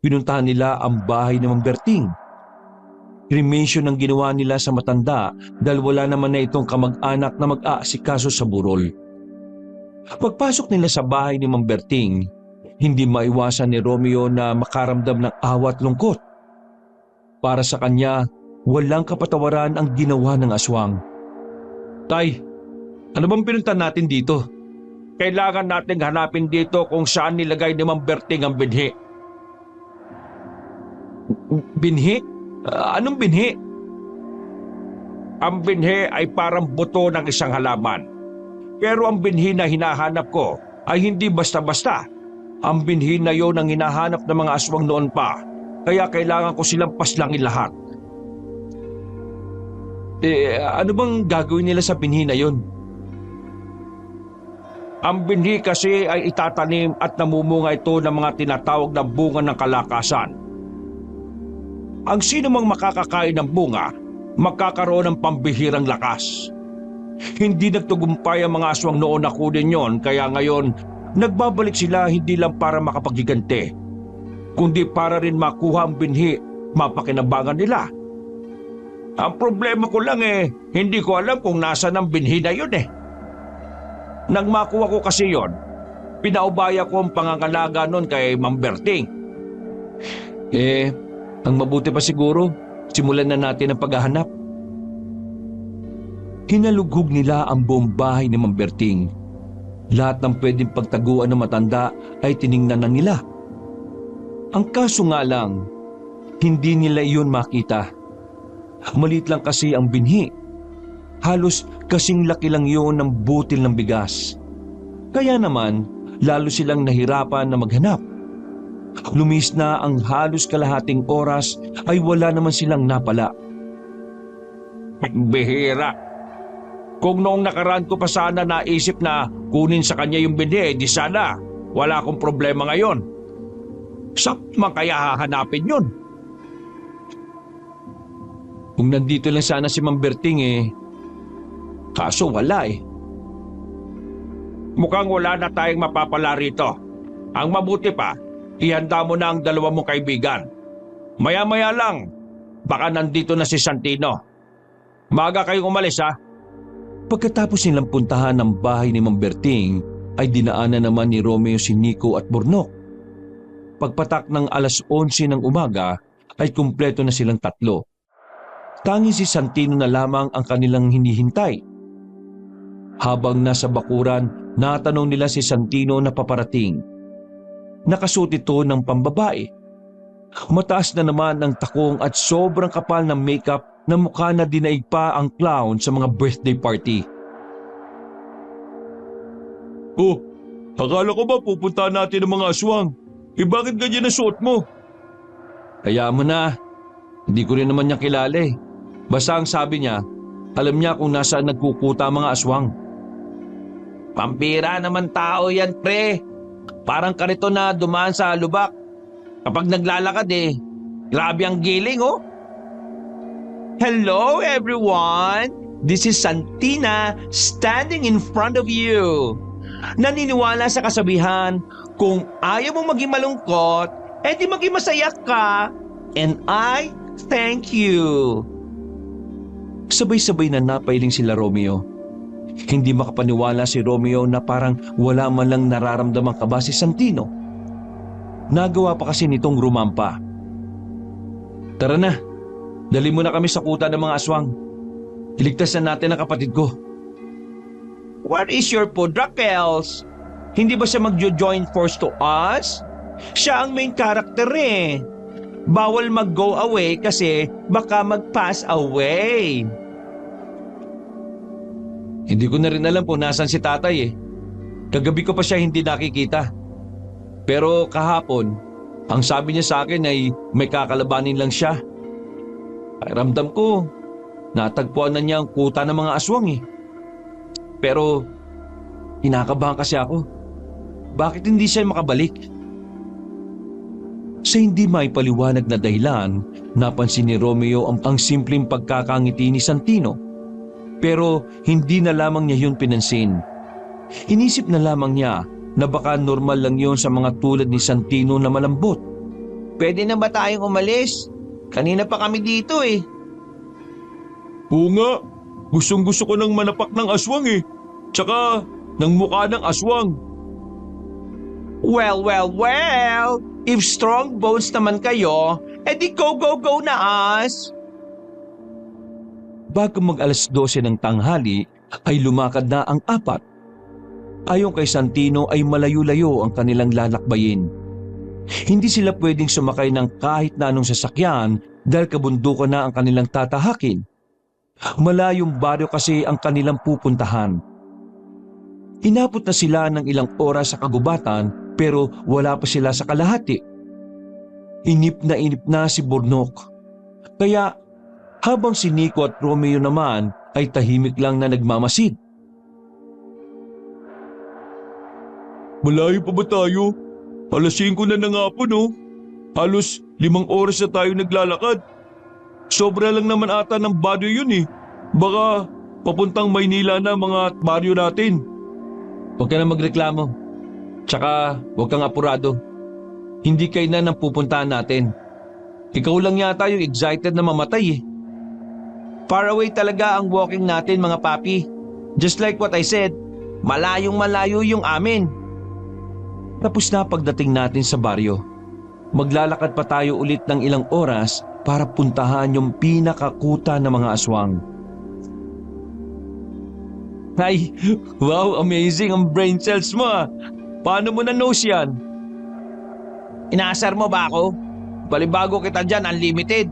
pinuntahan nila ang bahay ni Mang Berting. Cremation ang ginawa nila sa matanda dahil wala naman na itong kamag-anak na mag-aasikaso sa burol. Pagpasok nila sa bahay ni Mang Berting, hindi maiwasan ni Romeo na makaramdam ng awa at lungkot. Para sa kanya, walang kapatawaran ang ginawa ng aswang. Tay, ano bang pinuntan natin dito? Kailangan nating hanapin dito kung saan nilagay ni Mang Berting ang binhi. Binhi? Anong binhi? Ang binhi ay parang buto ng isang halaman. Pero ang binhi na hinahanap ko ay hindi basta-basta. Ang binhi na yon ang hinahanap ng mga aswang noon pa. Kaya kailangan ko silang paslangin lahat. Ano bang gagawin nila sa binhi na yon? Ang binhi kasi ay itatanim at namumunga ito ng mga tinatawag na bunga ng kalakasan. Ang sino mang makakakain ng bunga, magkakaroon ng pambihirang lakas. Hindi nagtagumpay ang mga aswang noon na kunin yon, kaya ngayon nagbabalik sila hindi lang para makapagigante, kundi para rin makuha ang binhi, mapakinabangan nila. Ang problema ko lang hindi ko alam kung nasaan ang binhi na yun Nang makuha ko kasi yon, pinaubaya ko ang pangangalaga nun kay Mang Berting. Ang mabuti pa siguro, simulan na natin ang paghahanap. Hinalughog nila ang buong bahay ni Mang Berting. Lahat ng pwedeng pagtaguan ng matanda ay tiningnan na nila. Ang kaso nga lang, hindi nila iyon makita. Maliit lang kasi ang binhi. Halos kasing laki lang yun ng butil ng bigas. Kaya naman, lalo silang nahirapan na maghanap. Lumis na ang halos kalahating oras ay wala naman silang napala. Bihira. Kung noong nakaraan ko pa sana naisip na kunin sa kanya yung binhi, di sana wala akong problema ngayon. Saan man kaya hahanapin yun? Kung nandito lang sana si Mang Berting kaso wala Mukhang wala na tayong mapapala rito. Ang mabuti pa, ihanda mo na ang 2 mong kaibigan. Maya-maya lang, baka nandito na si Santino. Maaga kayong umalis Pagkatapos nilang puntahan ang bahay ni Mang Berting, ay dinaanan naman ni Romeo si Nico at Bornok. Pagpatak ng 11:00 ng umaga, ay kumpleto na silang 3. Tanging si Santino na lamang ang kanilang hinihintay. Habang nasa bakuran, natanong nila si Santino na paparating. Nakasuot ito ng pambabae. Mataas na naman ang takong at sobrang kapal ng makeup na mukha na dinaig pa ang clown sa mga birthday party. Akala ko ba pupunta natin ng mga aswang? Bakit ganyan ang suot mo? Kaya mo na, hindi ko rin naman niya kilala Basta ang sabi niya, Alam niya kung nasaan nagkukuta ang mga aswang. Pampira naman tao yan, pre. Parang karito na dumaan sa lubak. Kapag naglalakad grabe ang giling, oh. Hello, everyone. This is Santina standing in front of you. Naniniwala sa kasabihan, kung ayaw mo maging malungkot, di maging masaya ka. And I thank you. Sabay-sabay na napailing sila Romeo. Hindi makapaniwala si Romeo na parang wala man lang nararamdamang kaba si Santino. Nagawa pa kasi nitong rumampa. Tara na, dali mo na kami sa kuta ng mga aswang. Iligtas na natin ang kapatid ko. What is your pod, Raquels? Hindi ba siya magjo-join force to us? Siya ang main character eh. Bawal mag-go away kasi baka mag-pass away. Hindi ko na rin alam kung nasan si tatay eh. Kagabi ko pa siya hindi nakikita. Pero kahapon, ang sabi niya sa akin ay may kakalabanin lang siya. Ramdam ko, natagpuan na niya ang kuta ng mga aswang eh. Pero, kinakabahan kasi ako. Bakit hindi siya makabalik? Sa hindi may paliwanag na dahilan, napansin ni Romeo ang simpleng pagkakangiti ni Santino. Pero hindi na lamang niya yun pinansin. Inisip na lamang niya na baka normal lang yun sa mga tulad ni Santino na malambot. Pwede na ba tayong umalis? Kanina pa kami dito eh. Oo nga, gustong-gusto ko ng manapak ng aswang eh. Tsaka, ng mukha ng aswang. Well, if strong bones naman kayo, di go na us. Bago mag-alas 12 ng tanghali, ay lumakad na ang apat. Ayon kay Santino ay malayo-layo ang kanilang lalakbayin. Hindi sila pwedeng sumakay ng kahit na anong sasakyan dahil kabundukan na ang kanilang tatahakin. Malayong baryo kasi ang kanilang pupuntahan. Inabot na sila ng ilang oras sa kagubatan pero wala pa sila sa kalahati. Inip na si Bornok. Kaya habang si Nico at Romeo naman ay tahimik lang na nagmamasid. Malayo pa ba tayo? Alas 5 na nga po no? Halos 5 oras na tayo naglalakad. Sobra lang naman ata ng baryo yun eh. Baka papuntang Maynila na mga baryo natin. Huwag ka na magreklamo. Tsaka huwag kang apurado. Hindi kayo na nang pupuntahan natin. Ikaw lang yata yung excited na mamatay eh. Far away talaga ang walking natin mga papi. Just like what I said, malayong malayo yung amin. Tapos na pagdating natin sa baryo. Maglalakad pa tayo ulit ng ilang oras para puntahan yung pinakakuta ng mga aswang. Ay, wow, amazing ang brain cells mo ah. Paano mo na-nose yan? Inaasar mo ba ako? Balibago kita dyan, unlimited.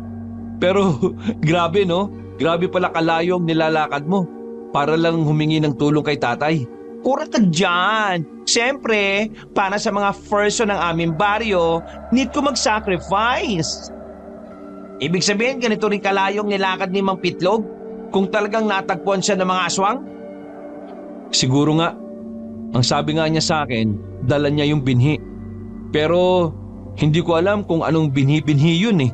Pero grabe no? Grabe pala kalayo ang nilalakad mo. Para lang humingi ng tulong kay tatay. Kura ka dyan. Siyempre, para sa mga first ng aming baryo, need ko mag-sacrifice. Ibig sabihin, ganito rin kalayong nilakad ni Mang Pitlog kung talagang natagpuan siya ng mga aswang? Siguro nga. Ang sabi nga niya sa akin, dala niya yung binhi. Pero hindi ko alam kung anong binhi-binhi yun eh.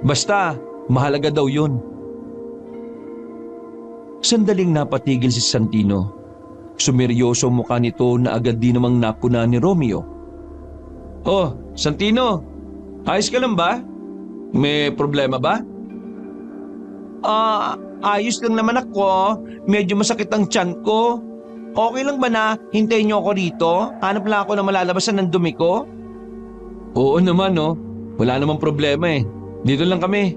Basta, mahalaga daw yun. Sandaling napatigil si Santino. Sumeryoso mukha nito na agad din namang napuna ni Romeo. Oh, Santino, ayos ka lang ba? May problema ba? Ayos lang naman ako. Medyo masakit ang tiyan ko. Okay lang ba na hintayin niyo ako rito? Hanap lang ako na malalabasan ng dumi ko? Oo naman no. Wala namang problema eh. Dito lang kami.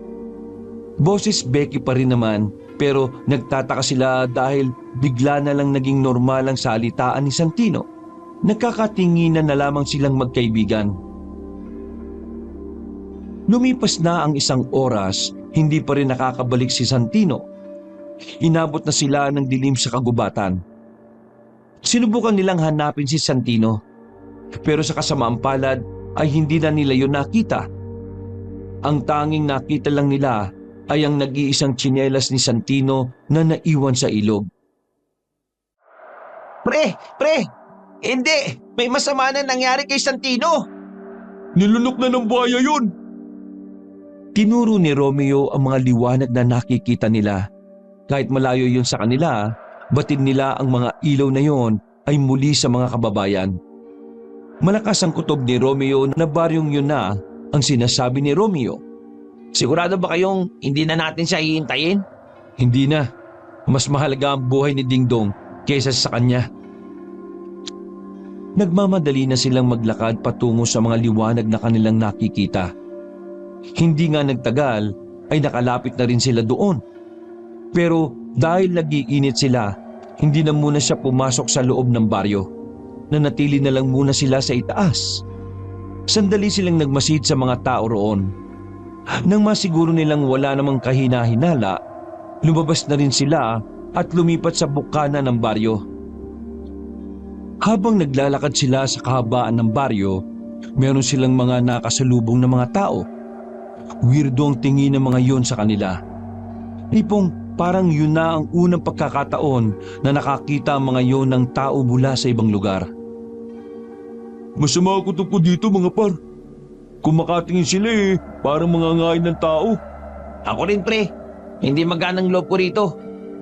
Boses Becky pa rin naman pero nagtataka sila dahil bigla na lang naging normal ang salitaan ni Santino. Nagkakatinginan na lamang silang magkaibigan. Lumipas na ang 1 oras, hindi pa rin nakakabalik si Santino. Inabot na sila ng dilim sa kagubatan. Sinubukan nilang hanapin si Santino, pero sa kasamaang palad ay hindi na nila yun nakita. Ang tanging nakita lang nila ay ang nag-iisang tsinelas ni Santino na naiwan sa ilog. Pre! Hindi! May masama na nangyari kay Santino! Nilunok na ng buhaya yun! Tinuro ni Romeo ang mga liwanag na nakikita nila. Kahit malayo yun sa kanila, batid nila ang mga ilaw na yon ay muli sa mga kababayan. Malakas ang kutob ni Romeo na baryong yun na ang sinasabi ni Romeo. Sigurado ba kayong hindi na natin siya hihintayin? Hindi na. Mas mahalaga ang buhay ni Dingdong kaysa sa kanya. Nagmamadali na silang maglakad patungo sa mga liwanag na kanilang nakikita. Hindi nga nagtagal ay nakalapit na rin sila doon. Pero dahil nag-iinit sila, hindi na muna siya pumasok sa loob ng baryo. Nanatili na lang muna sila sa itaas. Sandali silang nagmasid sa mga tao roon. Nang masiguro nilang wala namang kahina-hinala, lumabas na rin sila at lumipat sa bukana ng baryo. Habang naglalakad sila sa kahabaan ng baryo, meron silang mga nakasalubong na mga tao. Weirdo ang tingin ng mga yon sa kanila. Tipong parang yun na ang unang pagkakataon na nakakita ang mga yon ng tao mula sa ibang lugar. Masama ako po dito mga par. Kung makatingin sila parang mga ngain ng tao. Ako rin pre, hindi maganang loob ko rito.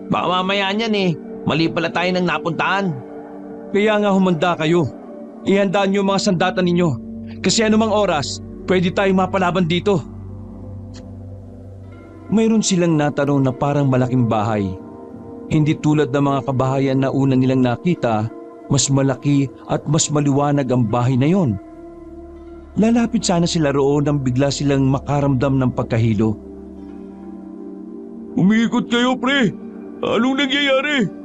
Baka mamaya niyan mali pala tayo ng napuntahan. Kaya nga humanda kayo. Ihandaan niyo ang mga sandata ninyo. Kasi anumang oras, pwede tayong mapalaban dito. Mayroon silang natanong na parang malaking bahay. Hindi tulad ng mga kabahayan na una nilang nakita, mas malaki at mas maliwanag ang bahay na yon. Lalapit sana sila roon nang bigla silang makaramdam ng pagkahilo. Umiikot kayo pre. Anong nangyayari?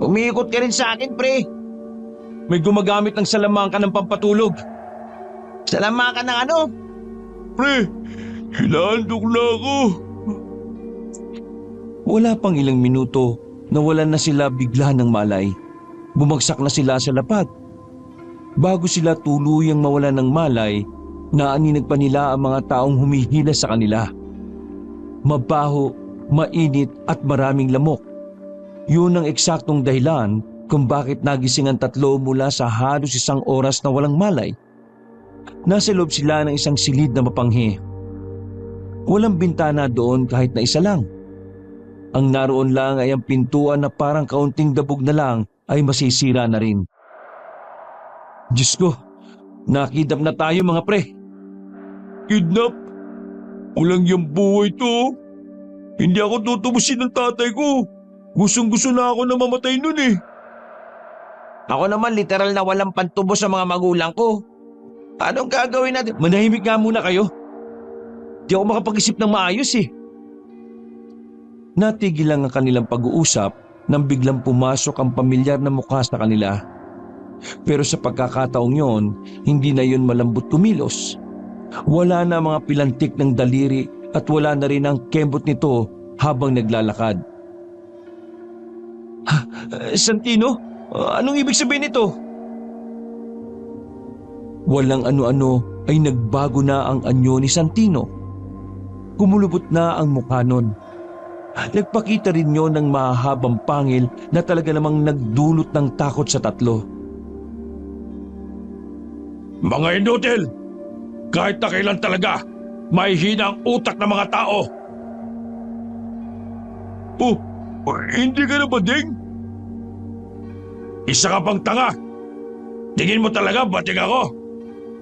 Umiikot ka rin sa akin pre. May gumagamit ng salamangka ng pampatulog. Salamat ka ng ano? Pre, hinahandok na ako. Wala pang ilang minuto, nawalan na sila bigla ng malay. Bumagsak na sila sa lapag. Bago sila tuluyang mawalan ng malay, naaninag pa nila ang mga taong humihila sa kanila. Mabaho, mainit at maraming lamok. Yun ang eksaktong dahilan kung bakit nagising ang tatlo mula sa halos isang oras na walang malay. Nasa loob sila ng isang silid na mapanghi. Walang bintana doon kahit na isa lang. Ang naroon lang ay ang pintuan na parang kaunting dabog na lang ay masisira na rin. Diyos ko, nakidap na tayo mga pre. Kidnap? Walang yung buhay to. Hindi ako tutubusin ng tatay ko. Gustong-gusto na ako na mamatay nun Ako naman literal na walang pantubo sa mga magulang ko. Anong gagawin natin? Manahimik nga muna kayo. Di ako makapag-isip ng maayos Natigil lang ang kanilang pag-uusap nang biglang pumasok ang pamilyar na mukha sa kanila. Pero sa pagkakataong yon, hindi na yon malambot kumilos. Wala na mga pilantik ng daliri at wala na rin ang kembot nito habang naglalakad. Santino, anong ibig sabihin nito? Walang ano-ano ay nagbago na ang anyo ni Santino. Kumulubot na ang mukha nun. Nagpakita rin yon ng mahahabang pangil na talaga namang nagdulot ng takot sa tatlo. Mga inutil! Kahit na kailan talaga, may hina ang utak ng mga tao. Oh, hindi ka na ba, Ding? Isa ka pang tanga. Tingin mo talaga bating ako?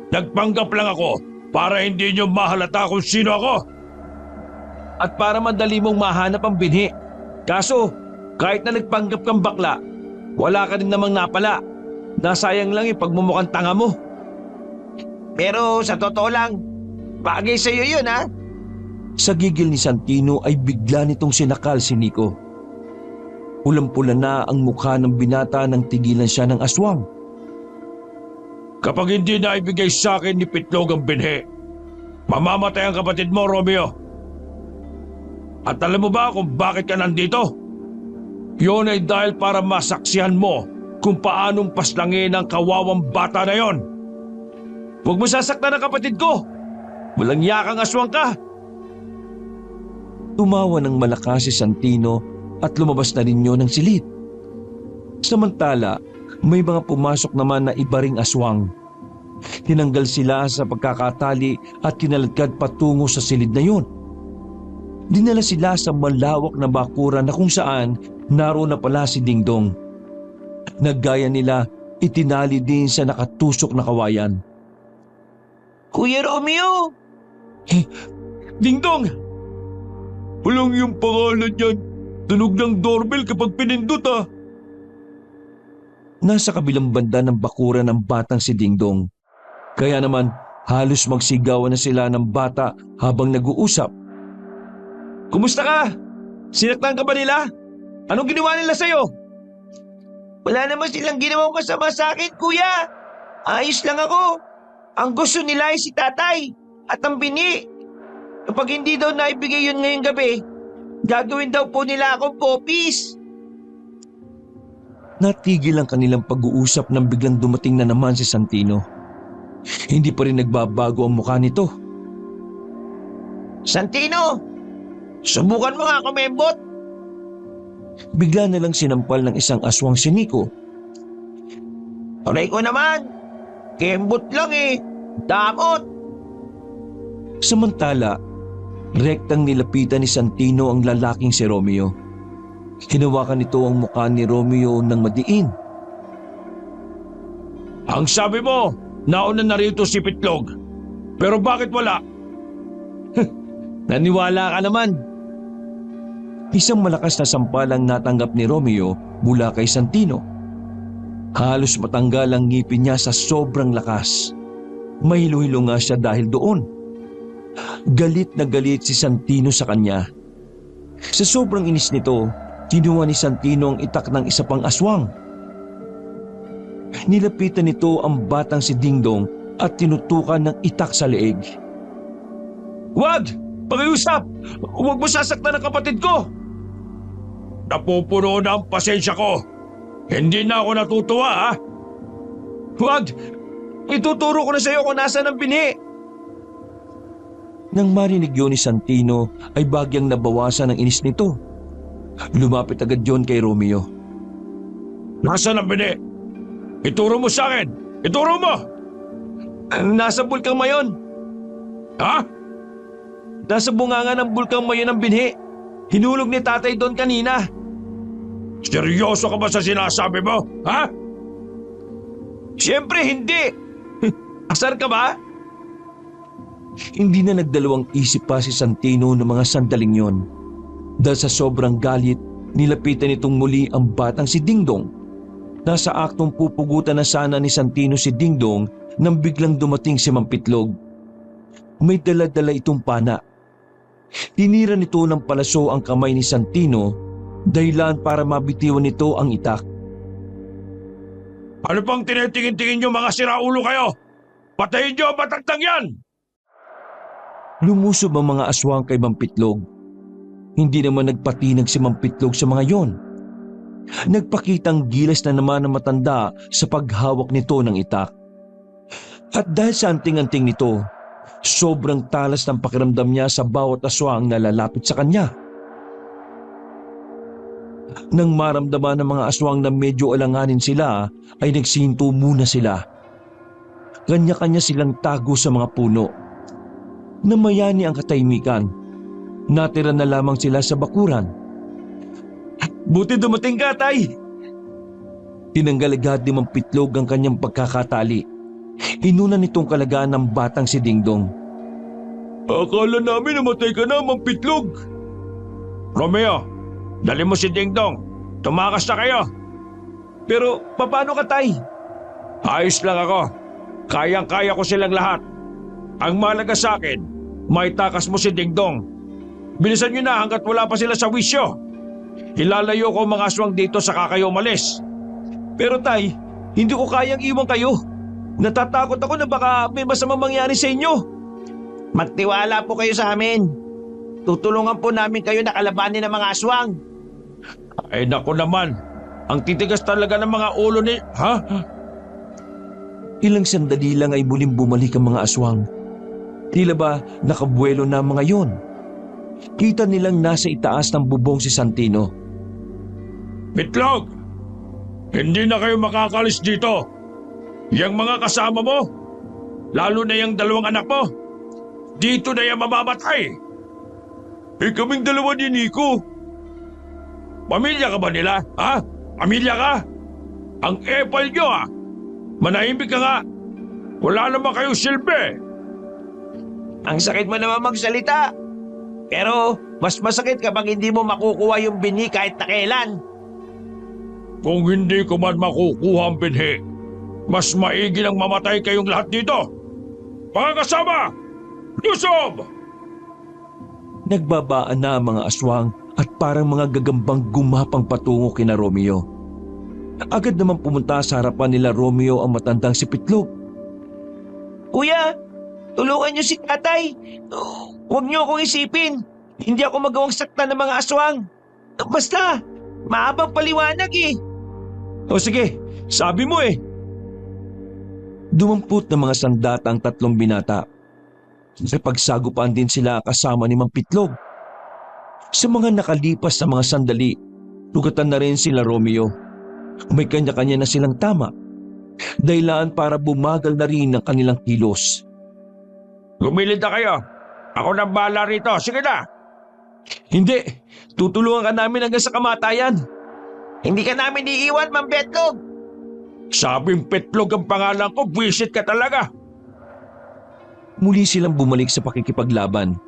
Nagpanggap lang ako para hindi nyo mahalata kung sino ako. At para madali mong mahanap ang binhi. Kaso, kahit na nagpanggap kang bakla, wala ka rin namang napala. Nasayang lang yung pagmumukhang tanga mo. Pero sa totoo lang, bagay sa'yo yun Sa gigil ni Santino ay bigla nitong sinakal si Nico. Ulam-pula na ang mukha ng binata nang tigilan siya ng aswang. Kapag hindi na ibigay sa akin ni Pitlog ang binhi, mamamatay ang kapatid mo, Romeo. At alam mo ba kung bakit ka nandito? Yun ay dahil para masaksihan mo kung paanong paslangin ang kawawang bata na yon. Huwag mo sasaktan ang kapatid ko! Walang yakang aswang ka! Tumawa ng malakas si Santino at lumabas na rin yun ng silid. Samantala, may mga pumasok naman na iba ring aswang. Tinanggal sila sa pagkakatali at kinaladkad patungo sa silid na yun. Dinala sila sa malawak na bakuran na kung saan naroon na pala si Dingdong. Naggaya nila, itinali din sa nakatusok na kawayan. Kuya Romeo! Dingdong! Walang yung pangalan yan. Tunog ng doorbell kapag pinindot Nasa kabilang banda ng bakuran ng batang si Dingdong. Kaya naman halos magsigawan na sila ng bata habang nag-uusap. Kumusta ka? Sinaktan ka ba nila? Anong ginawa nila sa'yo? Wala naman silang ginawang masama sa akin, kuya. Ayos lang ako. Ang gusto nila ay si tatay at ang bini. Kapag hindi daw naibigay yun ngayong gabi, gagawin daw po nila akong popis. Natigil ang kanilang pag-uusap nang biglang dumating na naman si Santino. Hindi pa rin nagbabago ang mukha nito. Santino, subukan mo nga kumembot. Bigla na lang sinampal ng isang aswang si Nico. Aray ko naman, kembot lang damot. Samantala, rektang nilapitan ni Santino ang lalaking si Romeo. Hinawakan nito ang mukha ni Romeo ng madiin. Ang sabi mo, nauna na rito si Pitlog. Pero bakit wala? Naniwala ka naman. Isang malakas na sampalang natanggap ni Romeo mula kay Santino. Halos matanggal ang ngipin niya sa sobrang lakas. Mahilo-hilo nga siya dahil doon. Galit na galit si Santino sa kanya. Sa sobrang inis nito, kinuha ni Santino ang itak ng isa pang aswang. Nilapitan nito ang batang si Dingdong at tinutukan ng itak sa leeg. Wag! Pakiusap! Huwag mo sasaktan ang kapatid ko! Napupuno na ang pasensya ko. Hindi na ako natutuwa, Wag! Ituturo ko na sa'yo kung nasaan ang binhi. Nang marinig yun ni Santino ay bagyang nabawasan ang inis nito. Lumapit agad yun kay Romeo. Nasaan ang bini? Ituro mo sa akin! Ituro mo! Nasa bulkang mayon. Ha? Nasa bunganga ng bulkang mayon ang binhi. Hinulog ni tatay doon kanina. Seryoso ka ba sa sinasabi mo? Ha? Siyempre hindi. Asar ka ba? Hindi na nagdalawang isip pa si Santino ng mga sandaling yon. Dahil sa sobrang galit, nilapitan nitong muli ang batang si Dingdong. Nasa aktong pupugutan na sana ni Santino si Dingdong nang biglang dumating si Mampitlog. May dala-dala itong pana. Tinira nito ng palaso ang kamay ni Santino, dahilan para mabitiwan nito ang itak. Ano pang tinitingin-tingin nyo mga siraulo kayo? Patayin nyo ang batagtang yan! Lumusob ang mga aswang kay Mampitlog. Hindi naman nagpatinag si Mampitlog sa mga yon. Nagpakitang gilas na naman ang matanda sa paghawak nito ng itak. At dahil sa anting-anting nito, sobrang talas ng pakiramdam niya sa bawat aswang na lalapit sa kanya. Nang maramdaman ng mga aswang na medyo alanganin sila, ay nagsinto muna sila. Kanya-kanya silang tago sa mga puno. Namayani ang katahimikan. Natira na lamang sila sa bakuran. Buti dumating ka, tay. Tinanggal agad ni Mampitlog ang kanyang pagkakatali. Inuna nitong kalagaan ng batang si Dingdong. Akala namin namatay ka na, Mampitlog. Romeo, dali mo si Dingdong. Tumakas na kayo. Pero paano ka, tay? Ayos lang ako. Kayang-kaya ko silang lahat. Ang malaga sa akin, may takas mo si Dingdong. Bilisan nyo na hanggat wala pa sila sa wisyo. Ilalayo ko ang mga aswang dito saka kayo umalis. Pero tay, hindi ko kayang iwan kayo. Natatakot ako na baka may masamang mangyari sa inyo. Magtiwala po kayo sa amin. Tutulungan po namin kayo na kalabanin ng mga aswang. Ay naku naman, ang titigas talaga ng mga ulo ni... Ha? Ilang sandali lang ay muling bumalik ang mga aswang. Tila ba nakabuelo na ang mga yon. kita nilang nasa itaas ng bubong si Santino. Bitlog! Hindi na kayo makakalis dito. Yang mga kasama mo, lalo na yung dalawang anak mo, dito na yung mamamatay. Kaming dalawa ni Nico. Pamilya ka ba nila? Ha? Pamilya ka? Ang epal nyo Manahimik ka nga. Wala naman kayong silbi. Ang sakit mo naman magsalita. Pero mas masakit kapag hindi mo makukuha yung bini kahit na kailan. Kung hindi ko man makukuha ang binhi, mas maigi nang mamatay kayong lahat dito. Mga kasama, lusob! Nagbabaan na ang mga aswang at parang mga gagambang gumapang patungo kina Romeo. Agad naman pumunta sa harapan nila Romeo ang matandang si Pitlog. Kuya, tulungan niyo si tatay. Huwag niyo akong isipin. Hindi ako magawang saktan ng mga aswang. Basta, mahabang paliwanag O sige, sabi mo Dumampot ng mga sandata ang tatlong binata. Sa pagsagupaan din sila kasama ni Mang Pitlog. Sa mga nakalipas na mga sandali, lugatan na rin sila Romeo. May kanya-kanya na silang tama. Dahilan para bumagal na rin ang kanilang kilos. Gumilid na kayo. Ako nang bahala rito. Sige na. Hindi, tutulungan ka namin hanggang sa kamatayan. Hindi ka namin iiwan, Mang Betlog. Sabing Pitlog ang pangalan ko, visit ka talaga. Muli silang bumalik sa pakikipaglaban.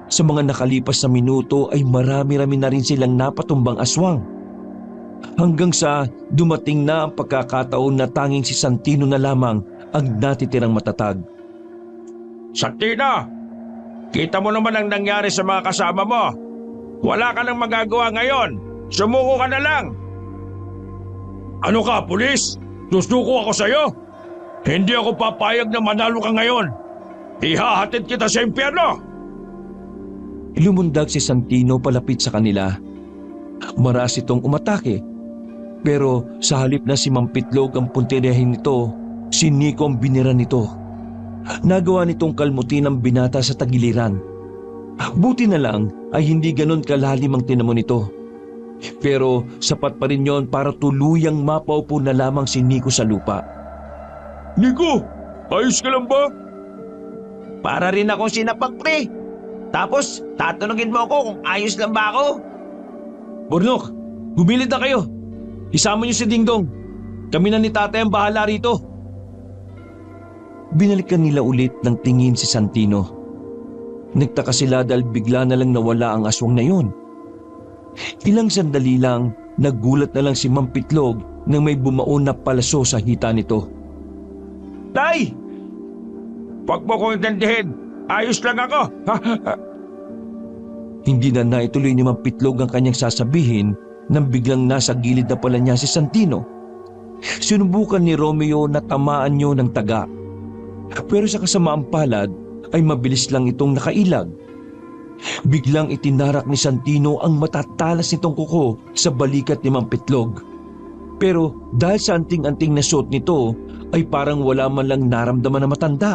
Sa mga nakalipas na minuto ay marami-rami na rin silang napatumbang aswang. Hanggang sa dumating na ang pagkakataon na tanging si Santino na lamang ang natitirang matatag. Santino, kita mo naman ang nangyari sa mga kasama mo. Wala ka nang magagawa ngayon. Sumuko ka na lang. Ano ka, pulis? Susuko ako sa'yo? Hindi ako papayag na manalo ka ngayon. Ihahatid kita sa impyerno. Lumundag si Santino palapit sa kanila. Maras itong umatake. Pero sa halip na si Mang Pitlog ang puntiryahin nito, si Nico ang binira nito. Nagawa nitong kalmutin ang binata sa tagiliran. Buti na lang ay hindi ganon kalalim ang tinamo nito. Pero sapat pa rin yon para tuluyang mapaupo na lamang si Nico sa lupa. Nico, ayos ka lang ba? Para rin akong sinapak, pre. Tapos, tatanungin mo ako kung ayos lang ba ako? Bornok, gumilid na kayo. Isama niyo si Dingdong. Kami na ni tatay ang bahala rito. Binalikan nila ulit ng tingin si Santino. Nagtaka sila dahil bigla na lang nawala ang aswang na yun. Ilang sandali lang, nagulat na lang si Mang Pitlog nang may bumaon na palaso sa hita nito. Tay! Huwag mo kong intindihin. Ayos lang ako. Hindi na naituloy ni Mang Pitlog ang kanyang sasabihin nang biglang nasa gilid na pala niya si Santino. Sinubukan ni Romeo na tamaan niyo ng taga. Pero sa kasamaang palad ay mabilis lang itong nakailag. Biglang itinarak ni Santino ang matatalas nitong kuko sa balikat ni Mang Pitlog. Pero dahil sa anting-anting na suot nito ay parang wala man lang naramdaman na matanda.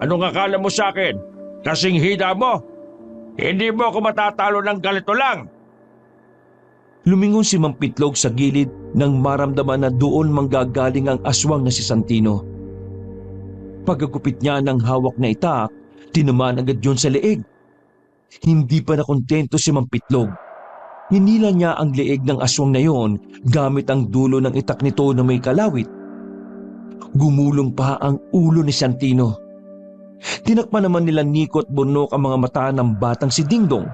Anong akala mo sa akin? Kasing hida mo? Hindi mo ako matatalo ng ganito lang. Lumingon si Mang Pitlog sa gilid nang maramdaman na doon manggagaling ang aswang na si Santino. Pagkagupit niya ng hawak na itak, tinamaan agad yun sa leeg. Hindi pa nakontento si Mang Pitlog. Hinila niya ang leeg ng aswang na yon gamit ang dulo ng itak nito na may kalawit. Gumulong pa ang ulo ni Santino. Tinakpan naman nila Nico at Bornok ang mga mata ng batang si Dingdong.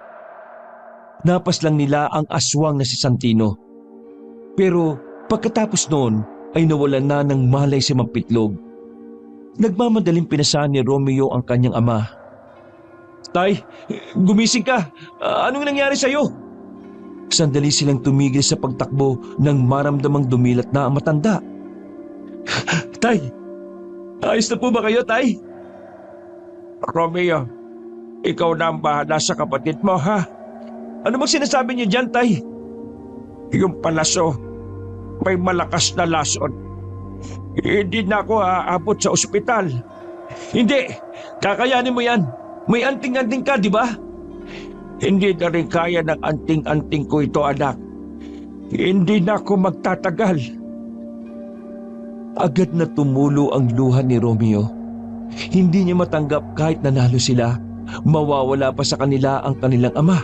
Napas lang nila ang aswang na si Santino. Pero pagkatapos noon ay nawalan na ng malay si Mang Pitlog. Nagmamadaling pinasahan ni Romeo ang kanyang ama. Tay, gumising ka. Anong nangyari sa'yo? Sandali silang tumigil sa pagtakbo nang maramdamang dumilat na ang matanda. Tay, ayos na po ba kayo, Tay? Romeo, ikaw na ang bahala sa kapatid mo, ha? Ano bang sinasabi niyo dyan, Tay? Yung palaso, may malakas na lason. Hindi na ako aabot sa ospital. Hindi, kakayanin mo yan. May anting-anting ka, di ba? Hindi na rin kaya ng anting-anting ko ito, anak. Hindi na ako magtatagal. Agad na tumulo ang luha ni Romeo. Hindi niya matanggap kahit nanalo sila, mawawala pa sa kanila ang kanilang ama.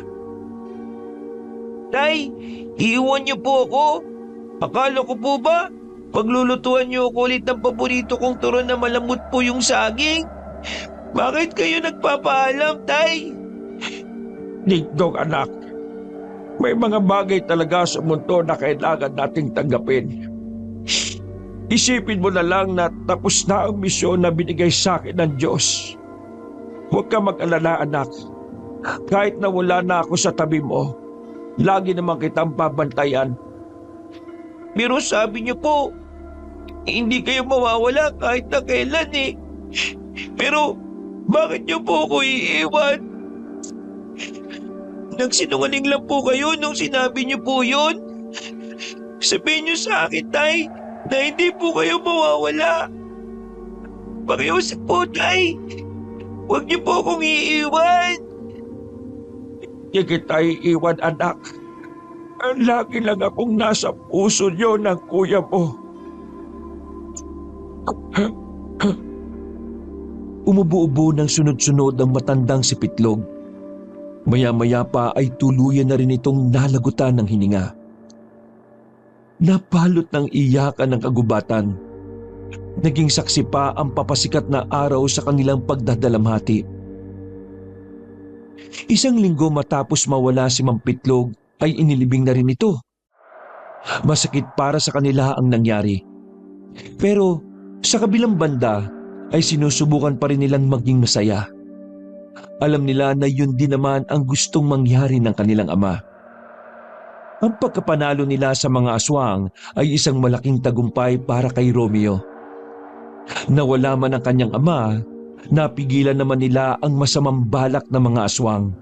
Tay, iiwan niyo po ako. Akala ko po ba, paglulutuan niyo ako ulit ng paborito kong turon na malamot po yung saging? Bakit kayo nagpapaalam, Tay? Dingdong, anak. May mga bagay talaga sa mundo na kailangan nating tanggapin. Isipin mo na lang na tapos na ang misyon na binigay sa akin ng Diyos. Huwag ka mag-alala, anak. Kahit na wala na ako sa tabi mo, lagi naman kitang babantayan. Pero sabi niyo po, hindi kayo mawawala kahit na kailan eh. Pero bakit niyo po ako iiwan? Nagsinungaling lang po kayo nung sinabi niyo po yun. Sabihin niyo sa akin, Tay, na hindi po kayo mawawala. Pakiusap po, Tay. Huwag niyo po akong iiwan. Hindi kita iiwan, anak. Lagi lang akong nasa puso niyo ng kuya mo. Umubo-ubo ng sunod-sunod ang matandang si Pitlog. Maya-maya pa ay tuluyan na rin itong nalagutan ng hininga. Napalot ng iyakan ng kagubatan. Naging saksi pa ang papasikat na araw sa kanilang pagdadalamhati. Isang linggo matapos mawala si Mang Pitlog ay inilibing na rin ito. Masakit para sa kanila ang nangyari. Pero sa kabilang banda ay sinusubukan pa rin nilang maging masaya. Alam nila na yun din naman ang gustong mangyari ng kanilang ama. Ang pagkapanalo nila sa mga aswang ay isang malaking tagumpay para kay Romeo. Nawala man ang kanyang ama, napigilan naman nila ang masamang balak ng mga aswang.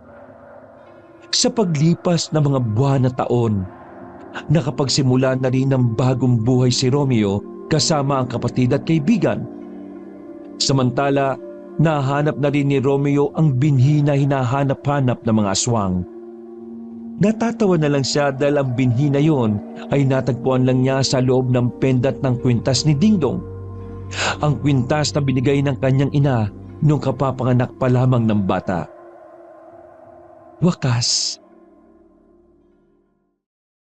Sa paglipas ng mga buwan na taon, nakapagsimula na rin ng bagong buhay si Romeo kasama ang kapatid at kaibigan. Samantala, nahanap na rin ni Romeo ang binhi na hinahanap-hanap ng mga aswang. Natatawa na lang siya dahil ang binhi na yon ay natagpuan lang niya sa loob ng pendat ng kwintas ni Dingdong. Ang kwintas na binigay ng kanyang ina nung kapapanganak pa lamang ng bata. Wakas.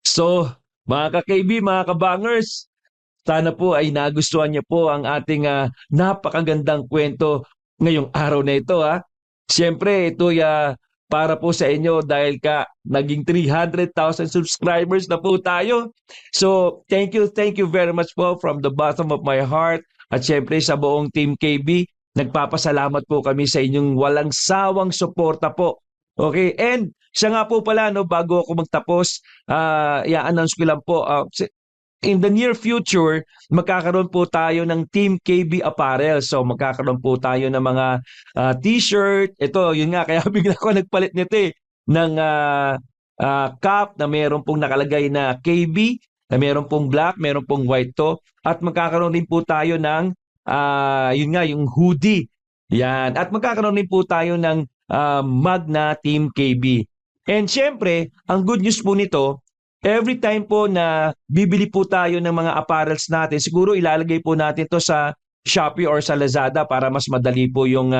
So, mga ka-KB, mga kabangers, sana po ay nagustuhan niyo po ang ating napakagandang kwento ngayong araw na ito. Siyempre, ito para po sa inyo dahil naging 300,000 subscribers na po tayo. So, thank you very much po from the bottom of my heart. At siyempre sa buong Team KB, nagpapasalamat po kami sa inyong walang sawang suporta po. Okay, and siya nga po pala, bago ako magtapos, i-announce ko lang po, in the near future, magkakaroon po tayo ng Team KB Apparel. So magkakaroon po tayo ng mga t-shirt. Ito, yun nga, kaya bigla ko nagpalit nito ng cap na meron pong nakalagay na KB, na meron pong black, meron pong white to. At magkakaroon din po tayo ng, yun nga, yung hoodie. Yan. At magkakaroon din po tayo ng mug na Team KB. And syempre, ang good news po nito, every time po na bibili po tayo ng mga apparels natin, siguro ilalagay po natin to sa Shopee or sa Lazada para mas madali po yung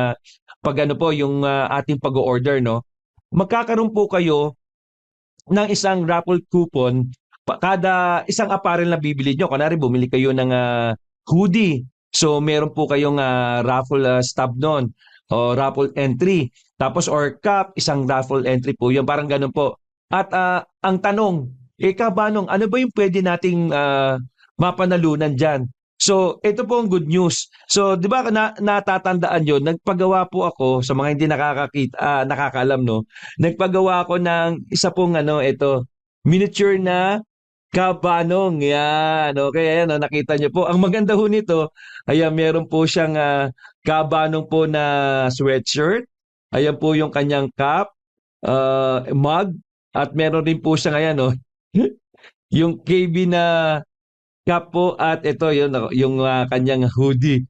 ating pag-order, no? Magkakaroon po kayo ng isang raffle coupon kada isang apparel na bibili nyo. Kunwari bumili kayo ng hoodie. So meron po kayong raffle stub noon o raffle entry. Tapos or cap, isang raffle entry po. Yung parang ganun po. At ang tanong, Kabanong, ano ba yung pwede nating mapanalunan dyan? So, ito po ang good news. So, di ba natatandaan yun, nagpagawa po ako, sa mga hindi nakakaalam, no? Nagpagawa ako ng isa pong miniature na kabanong. Yan. Okay, ayan, no? Nakita nyo po. Ang maganda ho nito, ayan, meron po siyang kabanong po na sweatshirt. Ayan po yung kanyang cap, mug, at meron din po siya ngayon, no? Yung KB na cap po at ito yung kanyang hoodie.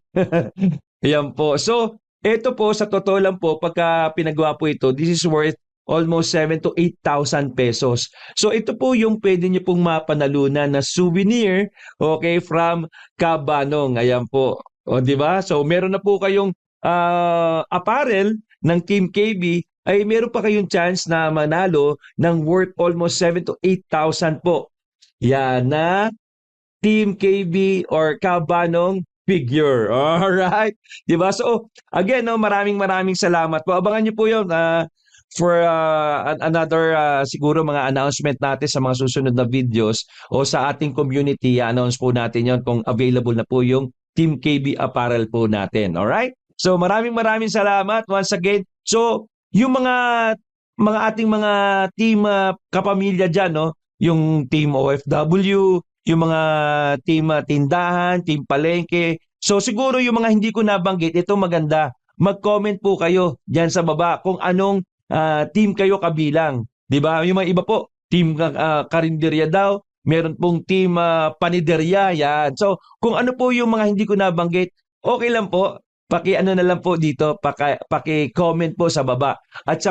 Ayan po. So, ito po sa totoo lang po pagka pinagawa po ito, this is worth almost 7 to 8,000 pesos. So ito po yung pwede niyo pong mapanalunan na souvenir, okay, from Kabanong. Ayan po. O di ba? So meron na po kayong apparel ng Team KB, ay meron pa kayong chance na manalo ng worth almost 7 to 8,000 po. Yan na Team KB or Kabanong figure. Alright? Diba? So, again, no, maraming salamat po. Abangan niyo po yun for another siguro mga announcement natin sa mga susunod na videos o sa ating community. I-announce po natin yon kung available na po yung Team KB apparel po natin. Alright? So, maraming salamat once again. So, yung mga ating mga team kapamilya dyan, no? Yung team OFW, yung mga team tindahan, team palengke. So siguro yung mga hindi ko nabanggit, ito maganda. Mag-comment po kayo diyan sa baba kung anong team kayo kabilang. 'Di ba? Yung mga iba po, team karinderya daw, meron pong team paniderya, yan. So kung ano po yung mga hindi ko nabanggit, okay lang po. Paki-ano na lang po dito, paki-comment po sa baba. At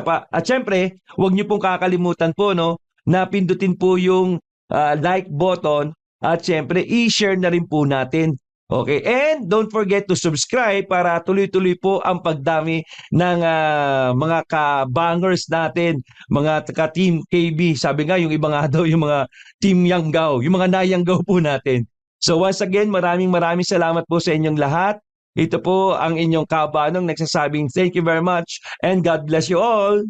syempre, huwag niyo pong kakalimutan po no, na pindutin po yung like button. At syempre, i-share na rin po natin. Okay? And don't forget to subscribe para tuloy-tuloy po ang pagdami ng mga ka-bangers natin, mga ka-Team KB. Sabi nga, yung iba nga daw, yung mga Team Yanggaw, yung mga nayanggaw po natin. So once again, maraming salamat po sa inyong lahat. Ito po ang inyong Kabanong nagsasabing thank you very much and God bless you all.